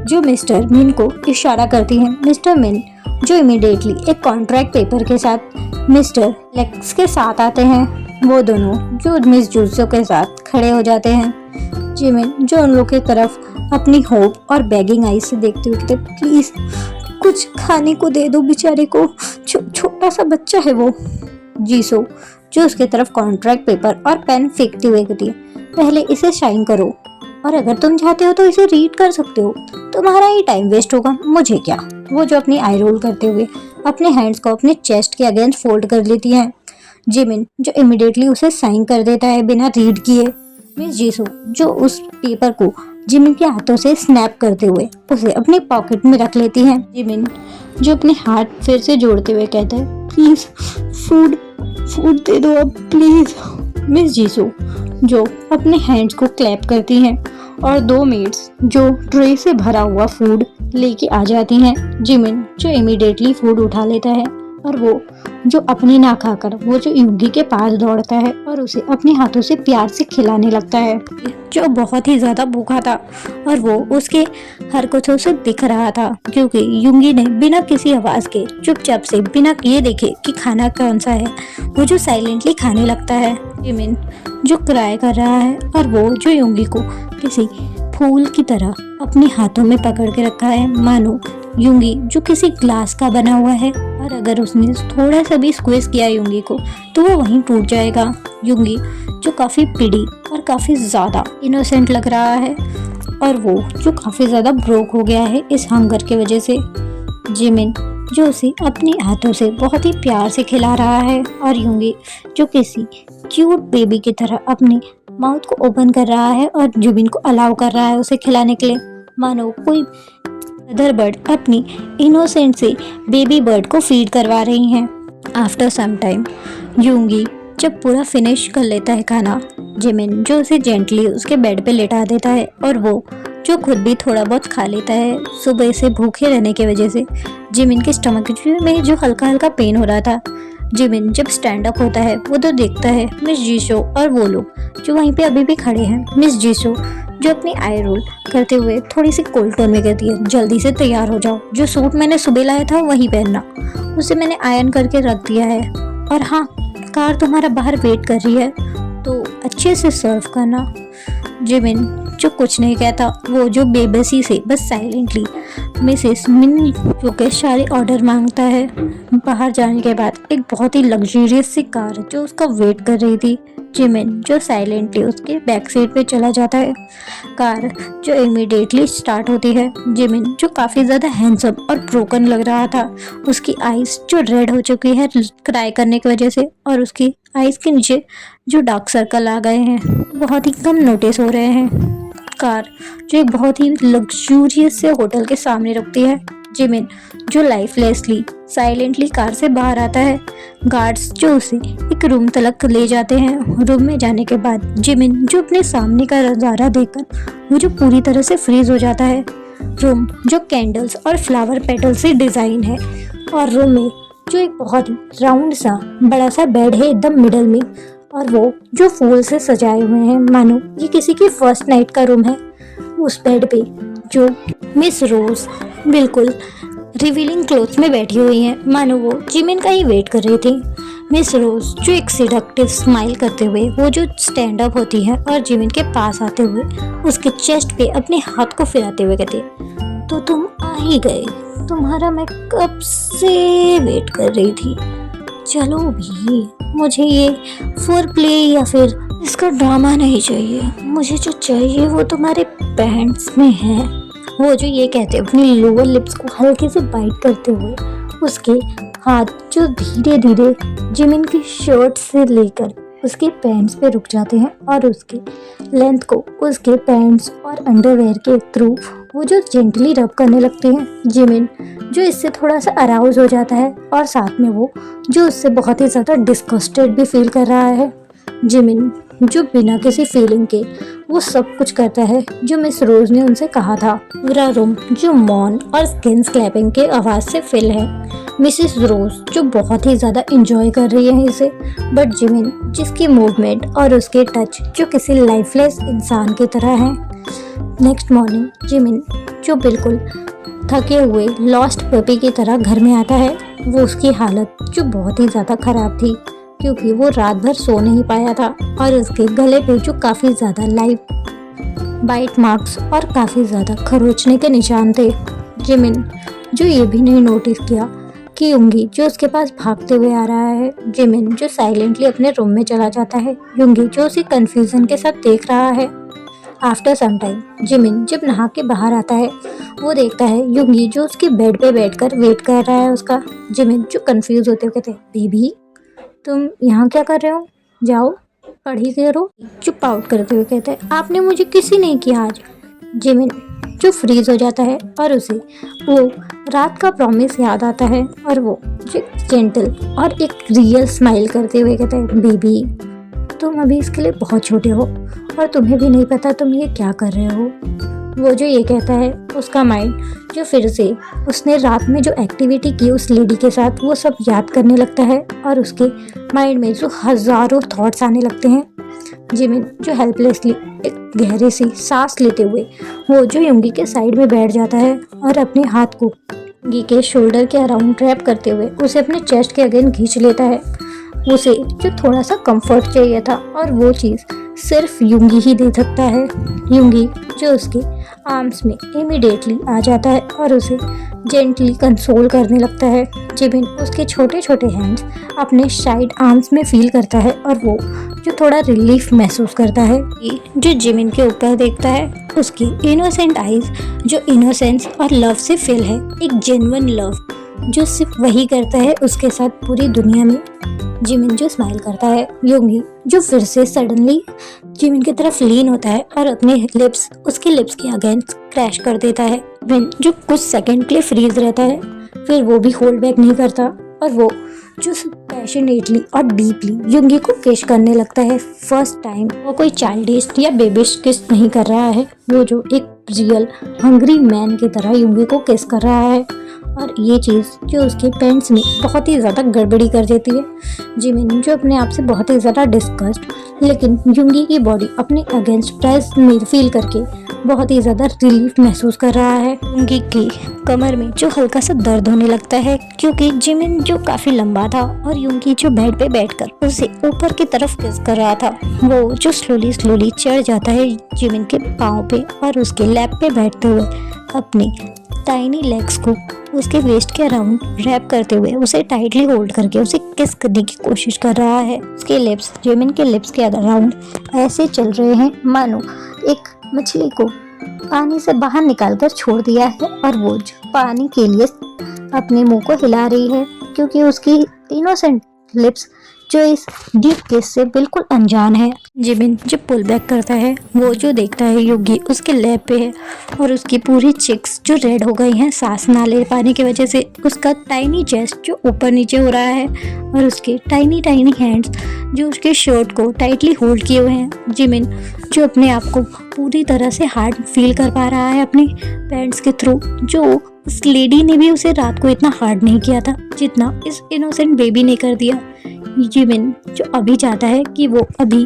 जो मिस्टर मिन को इशारा करती हैं। मिस्टर मिन जो इमीडिएटली एक कॉन्ट्रैक्ट पेपर के साथ मिस्टर लेक्स के साथ आते हैं। वो दोनों जो मिस जूसो के साथ खड़े हो जाते हैं। जिमिन जो उन लोगों की तरफ अपनी होप और बेगिंग आई से देखते हुए कहते प्लीज कुछ खाने को दे दो बेचारे को, छोटा सा बच्चा है वो। जीसो जो उसके तरफ कॉन्ट्रैक्ट पेपर और पेन फेंकते हुए कहती है पहले इसे शाइन करो और अगर तुम चाहते हो तो इसे रीड कर सकते हो, तुम्हारा ही टाइम वेस्ट होगा, मुझे क्या। वो जो अपनी आई रोल करते हुए अपने हैंड्स को अपने चेस्ट के अगेंस्ट फोल्ड कर लेती हैं। जिमिन जो इमीडिएटली उसे साइन कर देता है बिना रीड किए। मिस जीसो जो उस पेपर को जिमिन के हाथों से स्नैप करते हुए उसे अपनी पॉकेट में रख लेती हैं। जिमिन जो अपने हाथ फिर से जोड़ते हुए कहता है प्लीज फूड दे दो अब प्लीज। मिस जीसो जो अपने हैंड्स को क्लैप करती हैं और 2 मेड्स जो ट्रे से भरा हुआ फूड लेके आ जाती हैं। जिमिन जो इमीडिएटली फूड उठा लेता है और वो जो अपनी ना खाकर वो जो यूगी के पास दौड़ता है और उसे अपने हाथों से प्यार से खिलाने लगता है जो बहुत ही ज्यादा भूखा था और वो उसके हरकतों से दिख रहा था क्योंकि यूगी ने बिना किसी आवाज के चुपचाप से बिना ये देखे कि खाना कौन सा है वो जो साइलेंटली खाने लगता है। जिमिन जो क्राई कर रहा है और वो जो यूगी को किसी फूल की तरह अपने हाथों में पकड़ के रखा है मानो यूंगी जो किसी ग्लास का बना हुआ है और अगर उसने थोड़ा सा भी स्क्वीज किया यूंगी को तो वो वहीं टूट जाएगा। यूंगी जो काफ़ी पिड़ी और काफ़ी ज़्यादा इनोसेंट लग रहा है और वो जो काफ़ी ज़्यादा ब्रोक हो गया है इस हंगर की वजह से। जिमिन जो उसे अपने हाथों से बहुत ही प्यार से खिला रहा है और यूंगी जो किसी क्यूट बेबी की तरह अपने माउथ को ओपन कर रहा है और जिमिन को अलाउ कर रहा है उसे खिलाने के लिए मानो कोई मदर बर्ड अपनी इनोसेंट से बेबी बर्ड को फीड करवा रही हैं। आफ्टर सम टाइम यूंगी जब पूरा फिनिश कर लेता है खाना जिमिन जो उसे जेंटली उसके बेड पे लेटा देता है और वो जो खुद भी थोड़ा बहुत खा लेता है। सुबह से भूखे रहने की वजह से जिमिन के स्टमक में जो हल्का हल्का पेन हो रहा था। जिमिन जब स्टैंड अप होता है वो तो देखता है मिस जीसो और वो लोग जो वहीं पे अभी भी खड़े हैं। मिस जीसो जो अपनी आई रोल करते हुए थोड़ी सी कोल्ड टोन में कहती है जल्दी से तैयार हो जाओ, जो सूट मैंने सुबह लाया था वही पहनना, उसे मैंने आयरन करके रख दिया है और हाँ कार तुम्हारा बाहर वेट कर रही है तो अच्छे से सर्व करना। जिमिन जो कुछ नहीं कहता, वो जो बेबसी से बस साइलेंटली मिसेस मिन जो के सारे ऑर्डर मांगता है। बाहर जाने के बाद एक बहुत ही लग्जरियस सी कार जो उसका वेट कर रही थी, जिमिन जो साइलेंटली उसके बैक सीट पे चला जाता है। कार जो इमीडिएटली स्टार्ट होती है। जिमिन जो काफ़ी ज़्यादा हैंडसम और ब्रोकन लग रहा था, उसकी आईज जो रेड हो चुकी है क्राई करने की वजह से, और उसकी आईज के नीचे जो डार्क सर्कल आ गए हैं, बहुत ही कम नोटिस हो रहे हैं। कार जो एक बहुत ही लग्जूरियस से होटल के सामने रुकती है। जिमिन जो लाइफलेसली साइलेंटली कार से बाहर आता है। गार्ड्स जो उसे एक रूम तक ले जाते हैं। रूम में जाने के बाद जिमिन जो अपने सामने का नज़ारा देखकर वो जो पूरी तरह से फ्रीज हो जाता है। रूम जो कैंडल्स और फ्लावर पेटल से डिज़ाइन है, और रूम में जो एक बहुत ही राउंड सा बड़ा सा बेड है एकदम मिडल में, और वो जो फूल से सजाए हुए हैं, मानो ये किसी की फर्स्ट नाइट का रूम है। उस बेड पे जो मिस रोज बिल्कुल रिवीलिंग क्लोथ्स में बैठी हुई हैं, मानो वो जिमिन का ही वेट कर रही थी। मिस रोज जो एक सिडक्टिव स्माइल करते हुए वो जो स्टैंड अप होती है और जिमिन के पास आते हुए उसके चेस्ट पे अपने हाथ को फिराते हुए कहते, तो तुम आ ही गए, तुम्हारा मैं कब से वेट कर रही थी। चलो भी, मुझे ये फोर प्ले या फिर इसका ड्रामा नहीं चाहिए, मुझे जो चाहिए वो तुम्हारे पैंट्स में है। वो जो ये कहते अपनी लोअर लिप्स को हल्के से बाइट करते हुए उसके हाथ जो धीरे धीरे जिमिन की शर्ट से लेकर उसके पैंट्स पे रुक जाते हैं, और उसके लेंथ को उसके पैंट्स और अंडरवेयर के थ्रू वो जो जेंटली रब करने लगते हैं। जिमिन जो इससे थोड़ा सा अराउज हो जाता है, और साथ में वो जो उससे बहुत ही ज़्यादा डिस्गस्टेड भी फील कर रहा है। जिमिन जो बिना किसी फीलिंग के वो सब कुछ करता है जो मिस रोज ने उनसे कहा था। पूरा रूम जो मौन और स्किन स्लैपिंग के आवाज़ से फिल है। मिसेस रोज जो बहुत ही ज़्यादा इंजॉय कर रही है इसे, बट जिमिन जिसकी मूवमेंट और उसके टच जो किसी लाइफलेस इंसान की तरह है। नेक्स्ट मॉर्निंग जिमिन जो बिल्कुल थके हुए लॉस्ट पपी की तरह घर में आता है। वो उसकी हालत जो बहुत ही ज़्यादा ख़राब थी, क्योंकि वो रात भर सो नहीं पाया था, और उसके गले पे जो काफ़ी ज़्यादा बाइट मार्क्स और काफ़ी ज़्यादा खरोचने के निशान थे। जिमिन जो ये भी नहीं नोटिस किया कि युंगी जो उसके पास भागते हुए आ रहा है। जिमिन जो साइलेंटली अपने रूम में चला जाता है। युंगी जो उसे कंफ्यूजन के साथ देख रहा है। आफ्टर सम टाइम जिमिन जब नहा के बाहर आता है, वो देखता है युंगी जो उसके बेड पे बैठकर वेट कर रहा है उसका। जिमिन जो कंफ्यूज होते हुए कहते हैं, बेबी तुम यहाँ क्या कर रहे हो, जाओ पढ़ी करो। चुप आउट करते हुए कहते हैं, आपने मुझे किसी नहीं किया आज। जिमिन जो फ्रीज हो जाता है, और उसे वो रात का प्रॉमिस याद आता है, और वो जो जेंटल और एक रियल स्माइल करते हुए कहते हैं, बेबी तुम अभी इसके लिए बहुत छोटे हो, और तुम्हें भी नहीं पता तुम ये क्या कर रहे हो। वो जो ये कहता है, उसका माइंड जो फिर से उसने रात में जो एक्टिविटी की उस लेडी के साथ वो सब याद करने लगता है, और उसके माइंड में जो हज़ारों थॉट्स आने लगते हैं। जिमिन जो हेल्पलेसली एक गहरी सी सांस लेते हुए वो जो युंगी के साइड में बैठ जाता है, और अपने हाथ को युंगी के शोल्डर के अराउंड ट्रैप करते हुए उसे अपने चेस्ट के अगेंस्ट खींच लेता है। उसे जो थोड़ा सा कंफर्ट चाहिए था, और वो चीज़ सिर्फ युंगी ही दे सकता है। युंगी जो उसके आर्म्स में इमीडिएटली आ जाता है और उसे जेंटली कंसोल करने लगता है। जिमिन उसके छोटे छोटे हैंड्स अपने साइड आर्म्स में फील करता है, और वो जो थोड़ा रिलीफ महसूस करता है। जो जिमिन के ऊपर देखता है, उसकी इनोसेंट आईज जो इनोसेंस और लव से फिल है, एक जेन्युइन लव जो सिर्फ वही करता है उसके साथ पूरी दुनिया में। जिमिन जो स्माइल करता है। युंगी जो फिर से सडनली जिमिन की तरफ लीन होता है और अपने लिप्स उसके लिप्स के अगेंस्ट क्रैश कर देता है। जिमिन जो कुछ सेकंड के लिए फ्रीज रहता है, फिर वो भी होल्ड बैक नहीं करता, और वो जो पैशनेटली और डीपली युंगी को किस करने लगता है। फर्स्ट टाइम वो कोई चाइल्डिश या बेबिश किस नहीं कर रहा है, वो जो एक रियल हंग्री मैन की तरह युंगी को किस कर रहा है। और ये चीज़ जो उसके पैंट्स में बहुत ही ज़्यादा गड़बड़ी कर देती है। जिमिन जो अपने आप से बहुत ही ज़्यादा डिस्कस्ड, लेकिन यूंगी की बॉडी अपने अगेंस्ट प्रेस में फील करके बहुत ही ज़्यादा रिलीफ महसूस कर रहा है। यूंगी की कमर में जो हल्का सा दर्द होने लगता है क्योंकि जिमिन जो काफ़ी लंबा था और यूंगी जो बेड पे बैठकर उसे ऊपर की तरफ किस कर रहा था, वो जो स्लोली स्लोली चढ़ जाता है जिमिन के पाँव पे और उसके लैप पे बैठते हुए अपने टाइनी लेग्स को उसके वेस्ट के अराउंड रैप करते हुए उसे टाइटली होल्ड करके उसे किस करने की कोशिश कर रहा है। उसके लिप्स जिमिन के लिप्स के अराउंड ऐसे चल रहे हैं मानो एक मछली को पानी से बाहर निकालकर छोड़ दिया है और वो जो पानी के लिए अपने मुंह को हिला रही है क्योंकि उसकी इनोसेंट लिप्स जो इस डीप किस से बिल्कुल अनजान है। जिमिन जब पुल बैक करता है वो जो देखता है यूगी उसके लैप पे है और उसकी पूरी चिक्स जो रेड हो गई हैं सांस ना ले पाने की वजह से। उसका टाइनी चेस्ट जो ऊपर नीचे हो रहा है और उसके टाइनी टाइनी हैंड्स जो उसके शर्ट को टाइटली होल्ड किए हुए हैं। जिमिन जो अपने आप को पूरी तरह से हार्ड फील कर पा रहा है अपने पैंट्स के थ्रू, जो उस लेडी ने भी उसे रात को इतना हार्ड नहीं किया था जितना इस इनोसेंट बेबी ने कर दिया। जिमिन जो अभी चाहता है कि वो अभी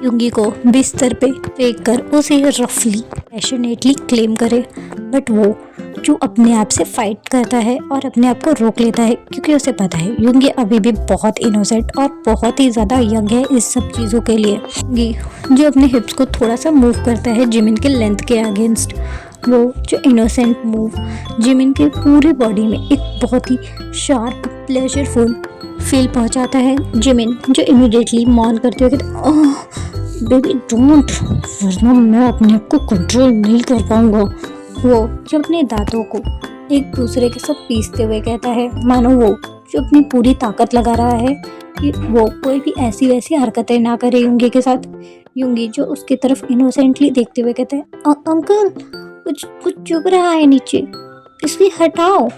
यूंगी को बिस्तर पे फेंक कर उसे रफली पैशनेटली क्लेम करे, बट वो जो अपने आप से फाइट करता है और अपने आप को रोक लेता है क्योंकि उसे पता है यूंगी अभी भी बहुत इनोसेंट और बहुत ही ज़्यादा यंग है इस सब चीज़ों के लिए। यूंगी जो अपने हिप्स को थोड़ा सा मूव करता है जिमिन के लेंथ के अगेंस्ट, वो जो इनोसेंट मूव जिमिन के पूरी बॉडी में एक बहुत ही शार्प प्लेजरफुल फील पहुंचाता है। जिमिन जो इमीडिएटली मॉन करते हुए कहते ओह बेबी डोंट, वरना मैं अपने आप को कंट्रोल नहीं कर पाऊंगा। वो जो अपने दांतों को एक दूसरे के साथ पीसते हुए कहता है मानो वो जो अपनी पूरी ताकत लगा रहा है कि वो कोई भी ऐसी वैसी हरकतें ना करे यूंगी के साथ। यूंगी जो उसकी तरफ इनोसेंटली देखते हुए कहता है अंकल कुछ कुछ चुभ रहा है नीचे, इसकी हटाओ,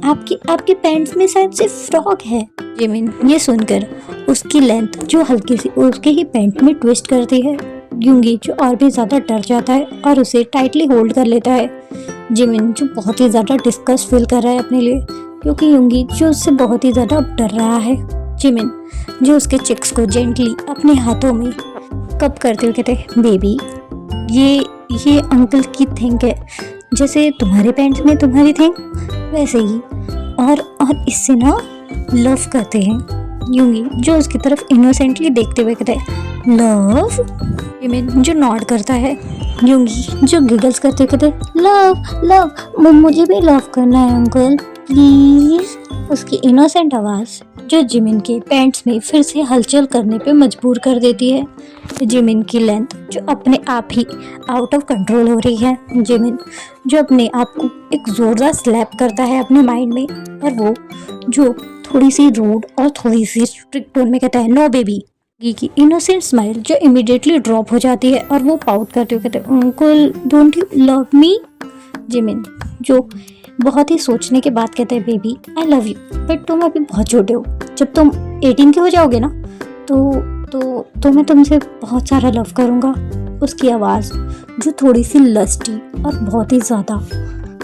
आपके पैंट्स में शायद से फ्रॉक है। जिमिन ये सुनकर उसकी लेंथ जो हल्की सी उसके ही पैंट में ट्विस्ट करती है। यूंगी जो और भी ज्यादा डर जाता है और उसे टाइटली होल्ड कर लेता है। जिमिन जो बहुत ही ज्यादा डिस्कस फील कर रहा है अपने लिए क्योंकि यूंगी जो उससे बहुत ही ज्यादा डर रहा है। जिमिन जो उसके चिक्स को जेंटली अपने हाथों में कप करते हुए कहते हैं बेबी ये अंकल की थिंग है, जैसे तुम्हारे पैंट्स में तुम्हारी थिंग वैसे ही, और इससे ना लव करते हैं। यूंगी जो उसकी तरफ इनोसेंटली देखते हुए कहते हैं लव। जिमिन जो नॉड करता है। यूंगी जो गिगल्स करते हुए कहते लव लव, मुझे भी लव करना है अंकल प्लीज। उसकी इनोसेंट आवाज़ जो जिमिन के पैंट्स में फिर से हलचल करने पे मजबूर कर देती है। जिमिन की लेंथ जो अपने आप ही आउट ऑफ कंट्रोल हो रही है। जिमिन जो अपने आप को एक जोरदार स्लैप करता है अपने माइंड में और वो जो थोड़ी सी रूड और थोड़ी सी स्ट्रिक्ट टोन में कहता है नो बेबी। की इनोसेंट स्माइल जो इमीडिएटली ड्रॉप हो जाती है और वो पाउट करते हुए कहते हैं uncle don't you love me. Jimin जो बहुत ही सोचने के बाद कहते हैं baby I love you, but तुम अभी बहुत छोटे हो, जब तुम 18 के हो जाओगे ना तो मैं तुमसे बहुत सारा लव करूँगा। उसकी आवाज़ जो थोड़ी सी लस्टी और बहुत ही ज़्यादा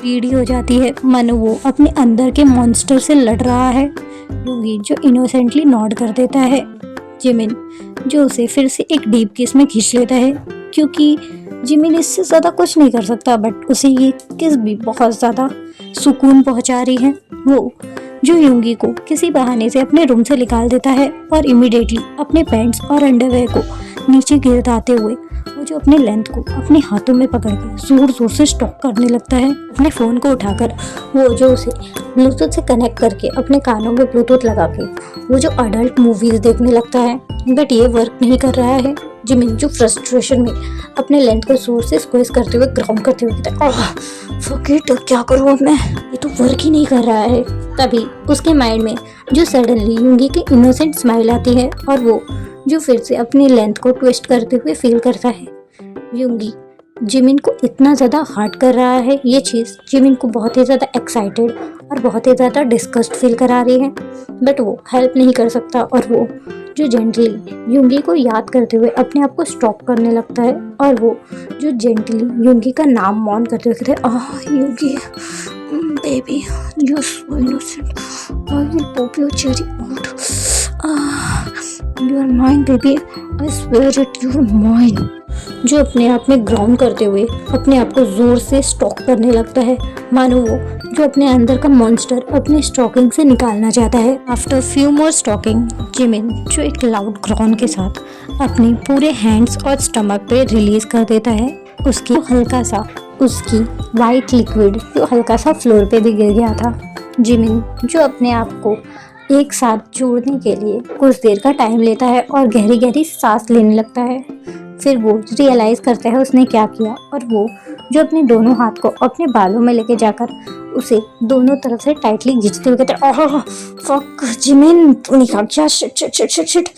रीडी हो जाती है मानो वो अपने अंदर के मॉन्स्टर से लड़ रहा है। यूंगी जो इनोसेंटली नॉड कर देता है। जिमिन जो उसे फिर से एक डीप किस में खींच लेता है क्योंकि जिमिन इससे ज़्यादा कुछ नहीं कर सकता, बट उसे ये किस भी बहुत ज़्यादा सुकून पहुंचा रही है। वो जो यूंगी को किसी बहाने से अपने रूम से निकाल देता है और इमीडिएटली अपने पैंट्स और अंडरवेयर को नीचे गिरदाते हुए वो जो अपने लेंथ को अपने हाथों में पकड़ के जोर जोर से स्टॉक करने लगता है। अपने फ़ोन को उठाकर वो जो उसे ब्लूटूथ से कनेक्ट करके अपने कानों में ब्लूटूथ लगा के वो जो अडल्ट मूवीज़ देखने लगता है, बट ये वर्क नहीं कर रहा है। जिमिन जो फ्रस्ट्रेशन में अपने लेंथ को जोर से स्क्वीज करते हुए ग्राउंड करते हुए कहता है फॉरगेट, क्या करूँ अब मैं, ये तो वर्क ही नहीं कर रहा है। तभी उसके माइंड में जो सडनली यूंगी की इनोसेंट स्माइल आती है और वो जो फिर से अपनी लेंथ को ट्विस्ट करते हुए फील करता है। यूंगी जिमिन को इतना ज़्यादा हार्ट कर रहा है, ये चीज़ जिमिन को बहुत ही ज़्यादा एक्साइटेड और बहुत ही ज़्यादा डिस्कस्ड फील करा रही है, बट वो हेल्प नहीं कर सकता और वो जो जेंटली यूंगी को याद करते हुए अपने आप को स्टॉप करने लगता है और वो जो जेंटली यूंगी का नाम मॉन करते हुए कहते हैं यूंगी Baby, you're so innocent. I will pop your cherry out. You are mine, baby. I swear it, you are mine. जो अपने आप में ग्राउंड करते हुए अपने आप को जोर से स्टॉक करने लगता है, मानो वो जो अपने अंदर का मॉन्स्टर अपने स्टॉकिंग से निकालना चाहता है। After few more stalking, Jimin जो एक लाउड ग्रॉन के साथ अपने पूरे हैंड्स और स्टमक पे रिलीज कर देता है उसकी वाइट लिक्विड जो हल्का सा फ्लोर पे भी गिर गया था। जिमिन जो अपने आप को एक साथ जोड़ने के लिए कुछ देर का टाइम लेता है और गहरी गहरी सांस लेने लगता है। फिर वो रियलाइज करता है उसने क्या किया, और वो जो अपने दोनों हाथ को अपने बालों में लेके जाकर उसे दोनों तरफ से टाइटली खींचते हुए कहता है, ओह फक जिमिन, तूने क्या किया, shit shit shit shit shit.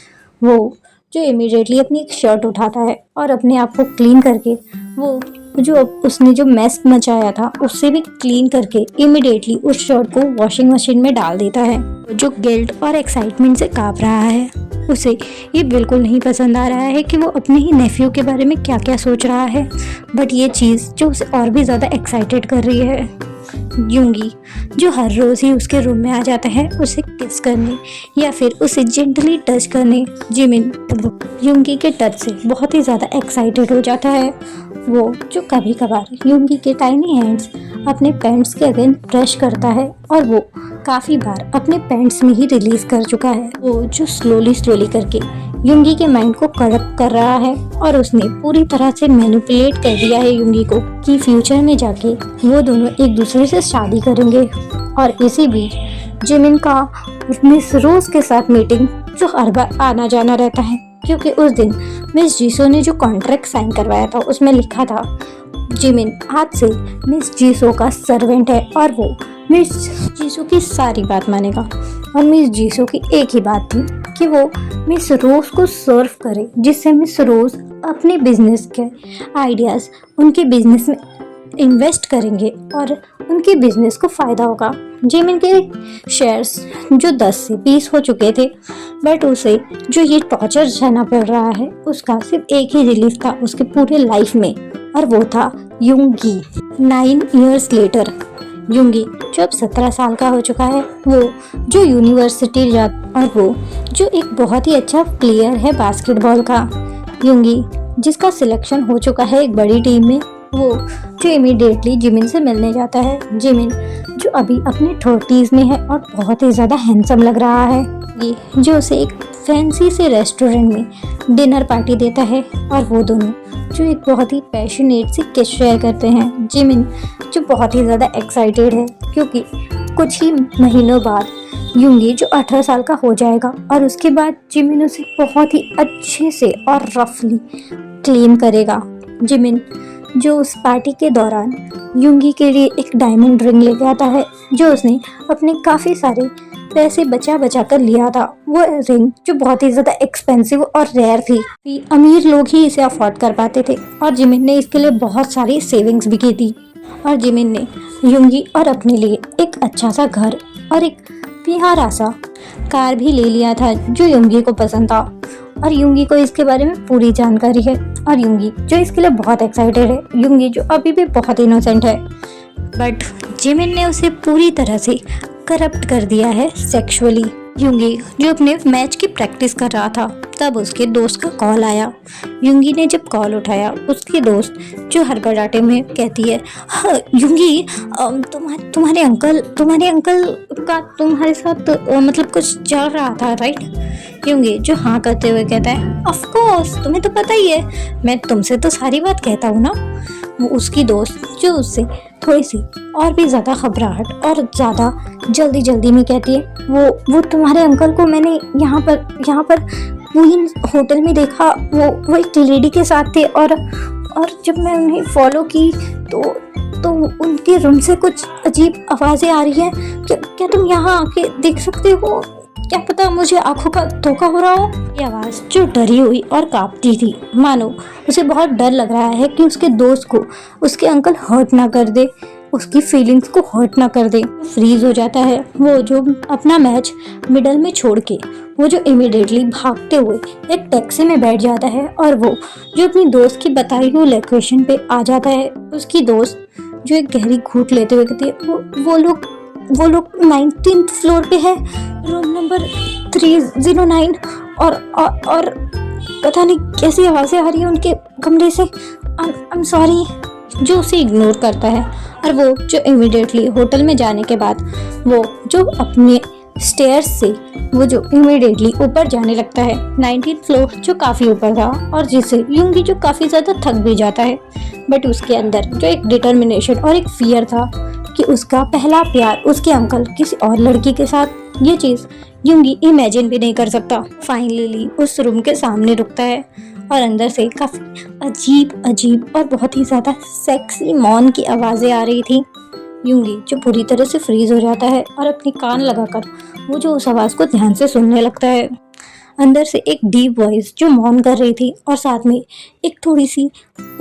वो जो इमीडिएटली अपनी एक शर्ट उठाता है और अपने आप को क्लीन करके वो जो उसने जो मेस मचाया था उससे भी क्लीन करके इमीडिएटली उस शर्ट को वॉशिंग मशीन में डाल देता है। जो गिल्ट और एक्साइटमेंट से काँप रहा है, उसे ये बिल्कुल नहीं पसंद आ रहा है कि वो अपने ही नेफ्यू के बारे में क्या क्या सोच रहा है, बट ये चीज़ जो उसे और भी ज़्यादा एक्साइटेड कर रही है। यूंगी जो हर रोज़ ही उसके रूम में आ जाता है उसे किस करने या फिर उसे जेंटली टच करने, जिमिन यूंगी के टच से बहुत ही ज़्यादा एक्साइटेड हो जाता है। वो जो कभी कभार यूंगी के टाइनी हैंड्स अपने पैंट्स के अगेंस्ट ब्रश करता है और वो काफ़ी बार अपने पैंट्स में ही रिलीज कर चुका है। वो जो स्लोली करके यूंगी के माइंड को करप्ट कर रहा है और उसने पूरी तरह से मैनिपुलेट कर दिया है यूंगी को कि फ्यूचर में जाके वो दोनों एक दूसरे से शादी करेंगे। और इसी बीच जिमिन का मिस रोज के साथ मीटिंग जो हर बार आना जाना रहता है, क्योंकि उस दिन मिस जीसो ने जो कॉन्ट्रैक्ट साइन करवाया था उसमें लिखा था जिमिन आज से मिस जीसो का सर्वेंट है और वो मिस जीसो की सारी बात मानेगा। और मिस जीसो की एक ही बात थी कि वो मिस रोज को सर्व करे, जिससे मिस रोज अपने बिजनेस के आइडियाज़ उनके बिजनेस में इन्वेस्ट करेंगे और उनके बिजनेस को फ़ायदा होगा। जिमिन के शेयर्स जो 10 से 20 हो चुके थे, बट उसे जो ये टॉर्चर सहना पड़ रहा है उसका सिर्फ एक ही रिलीफ था उसके पूरे लाइफ में, और वो था यूंगी। 9 years लेटर यूंगी जो अब 17 साल का हो चुका है, वो जो यूनिवर्सिटी जाता और वो जो एक बहुत ही अच्छा प्लेयर है बास्केटबॉल का। यूंगी जिसका सिलेक्शन हो चुका है एक बड़ी टीम में, वो जो इमीडिएटली जिमिन से मिलने जाता है। जिमिन जो अभी अपने 30s में है और बहुत ही ज़्यादा हैंडसम लग रहा है, ये जो उसे एक फैंसी से रेस्टोरेंट में डिनर पार्टी देता है और वो दोनों जो एक बहुत ही पैशनेट सी किस शेयर करते हैं। जिमिन जो बहुत ही ज़्यादा एक्साइटेड है क्योंकि कुछ ही महीनों बाद यूंगी जो 18 साल का हो जाएगा और उसके बाद जिमिन उसे बहुत ही अच्छे से और रफली क्लेम करेगा। जिमिन जो उस पार्टी के दौरान यूंगी के लिए एक डायमंड रिंग लेके आता है जो उसने अपने काफ़ी सारे पैसे बचा कर लिया था। वो रिंग जो बहुत ही ज़्यादा एक्सपेंसिव और रेयर थी, अमीर लोग ही इसे अफोर्ड कर पाते थे और जिमिन ने इसके लिए बहुत सारी सेविंग्स भी की थी। और जिमिन ने यूंगी और अपने लिए एक अच्छा सा घर और एक प्यारा सा कार भी ले लिया था जो यूंगी को पसंद था। और यूंगी को इसके बारे में पूरी जानकारी है और यूंगी जो इसके लिए बहुत एक्साइटेड है। यूंगी जो अभी भी बहुत इनोसेंट है, बट जिमिन ने उसे पूरी तरह से करप्ट कर दिया है सेक्सुअली। यूंगी जो अपने मैच की प्रैक्टिस कर रहा था, तब उसके दोस्त का कॉल आया। यूंगी ने जब कॉल उठाया, उसकी दोस्त जो हड़बड़ाहट में कहती है, हाँ यूंगी तुम्हारे अंकल का तुम्हारे साथ मतलब कुछ चल रहा था राइट। यूंगी जो हाँ करते हुए कहता है, ऑफ कोर्स तुम्हें तो पता ही है, मैं तुमसे तो सारी बात कहता हूँ ना। वो उसकी दोस्त जो उससे थोड़ी सी और भी ज़्यादा घबराहट और ज़्यादा जल्दी में कहती है, वो तुम्हारे अंकल को मैंने यहाँ पर क्वीन होटल में देखा, वो एक लेडी के साथ थे और जब मैं उन्हें फॉलो की तो उनके रूम से कुछ अजीब आवाज़ें आ रही हैं। क्या तुम यहाँ आके देख सकते हो? क्या पता मुझे आंखों का धोखा हो रहा हो। ये आवाज़ जो डरी हुई और कांपती थी, मानो उसे बहुत डर लग रहा है कि उसके दोस्त को उसके अंकल हर्ट ना कर दे, उसकी फीलिंग्स को हर्ट ना कर दे। फ्रीज हो जाता है। वो जो अपना मैच मिडल में छोड़ के वो जो इमीडिएटली भागते हुए एक टैक्सी में बैठ जाता है और वो जो अपनी दोस्त की बताई हुई लोकेशन पे आ जाता है। उसकी दोस्त जो एक गहरी घूंट लेते हुए कहती है, वो लोग 19th फ्लोर पे है, रूम नंबर 309। और पता नहीं कैसी आवाज़ें आ रही है उनके कमरे से। I am sorry. जो उसे इग्नोर करता है और वो जो इमीडिएटली होटल में जाने के बाद वो जो अपने स्टेयर्स से वो जो इमीडिएटली ऊपर जाने लगता है 19th फ्लोर, जो काफ़ी ऊपर था और जिससे यूंगी जो काफ़ी ज़्यादा थक भी जाता है। बट उसके अंदर जो एक डिटर्मिनेशन और एक फियर था कि उसका पहला प्यार उसके अंकल किसी और लड़की के साथ, ये चीज़ यूंगी इमेजिन भी नहीं कर सकता। फाइनली उस रूम के सामने रुकता है और अंदर से काफ़ी अजीब और बहुत ही ज़्यादा सेक्सी मौन की आवाज़ें आ रही थी। यूंगी जो पूरी तरह से फ्रीज हो जाता है और अपनी कान लगाकर वो जो उस आवाज़ को ध्यान से सुनने लगता है। अंदर से एक डीप वॉइस जो मौन कर रही थी और साथ में एक थोड़ी सी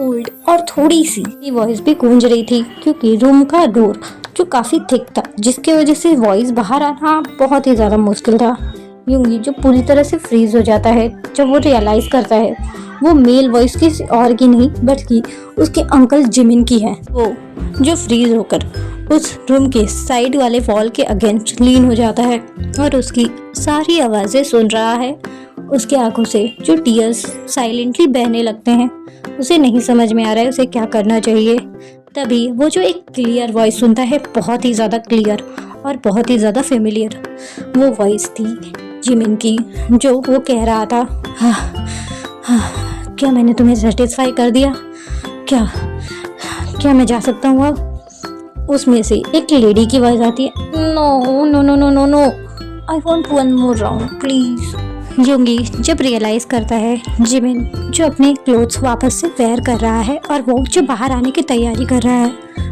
ओल्ड और थोड़ी सी वॉइस भी गूंज रही थी, क्योंकि रूम का डोर जो काफ़ी थिक था जिसके वजह से वॉइस बाहर आना बहुत ही ज़्यादा मुश्किल था। यूंगी जो पूरी तरह से फ्रीज हो जाता है जब वो रियलाइज़ करता है वो मेल वॉइस किसी और की नहीं बल्कि उसके अंकल जिमिन की है। वो जो फ्रीज होकर उस रूम के साइड वाले वॉल के अगेंस्ट लीन हो जाता है और उसकी सारी आवाज़ें सुन रहा है। उसके आंखों से जो टीयर्स साइलेंटली बहने लगते हैं, उसे नहीं समझ में आ रहा है उसे क्या करना चाहिए। तभी वो जो एक क्लियर वॉइस सुनता है, बहुत ही ज़्यादा क्लियर और बहुत ही ज़्यादा फेमिलियर, वो वॉइस थी जिमिन की, जो वो कह रहा था, क्या मैंने तुम्हें सेटिस्फाई कर दिया? क्या मैं जा सकता हूँ अब? उसमें से एक लेडी की आवाज़ आती है, no no no no no no, I want one more round please. Yoongi जब रियलाइज़ करता है जिमिन जो अपने क्लोथ्स वापस से वेयर कर रहा है और वो जो बाहर आने की तैयारी कर रहा है,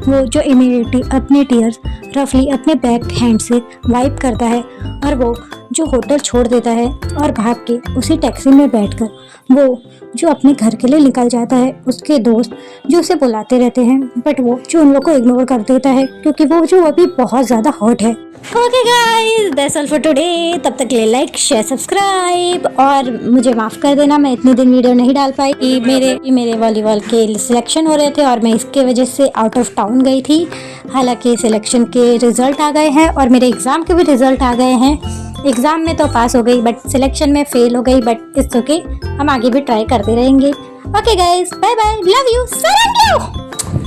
वो जो इमीडिएटली अपने टीयर्स रफली अपने बैक हैंड से वाइप करता है और वो जो होटल छोड़ देता है और भाग के उसी टैक्सी में बैठकर वो जो अपने घर के लिए निकल जाता है। उसके दोस्त जो उसे बुलाते रहते हैं बट वो जो उन लोग को इग्नोर कर देता है क्योंकि वो जो अभी बहुत ज़्यादा हॉट है। Okay guys, that's all for today. तब तक के लिए लाइक शेयर सब्सक्राइब और मुझे माफ़ कर देना मैं इतने दिन वीडियो नहीं डाल पाई। मेरे वॉलीबॉल के सिलेक्शन हो रहे थे और मैं इसके वजह से आउट ऑफ टाउन गई थी। हालांकि सिलेक्शन के रिजल्ट आ गए हैं और मेरे एग्ज़ाम के भी रिजल्ट आ गए हैं। एग्ज़ाम में तो पास हो गई बट सिलेक्शन में फेल हो गई, बट इट्स ओके, हम आगे भी ट्राई करते रहेंगे। Okay guys, bye bye, love you, सरंग यू।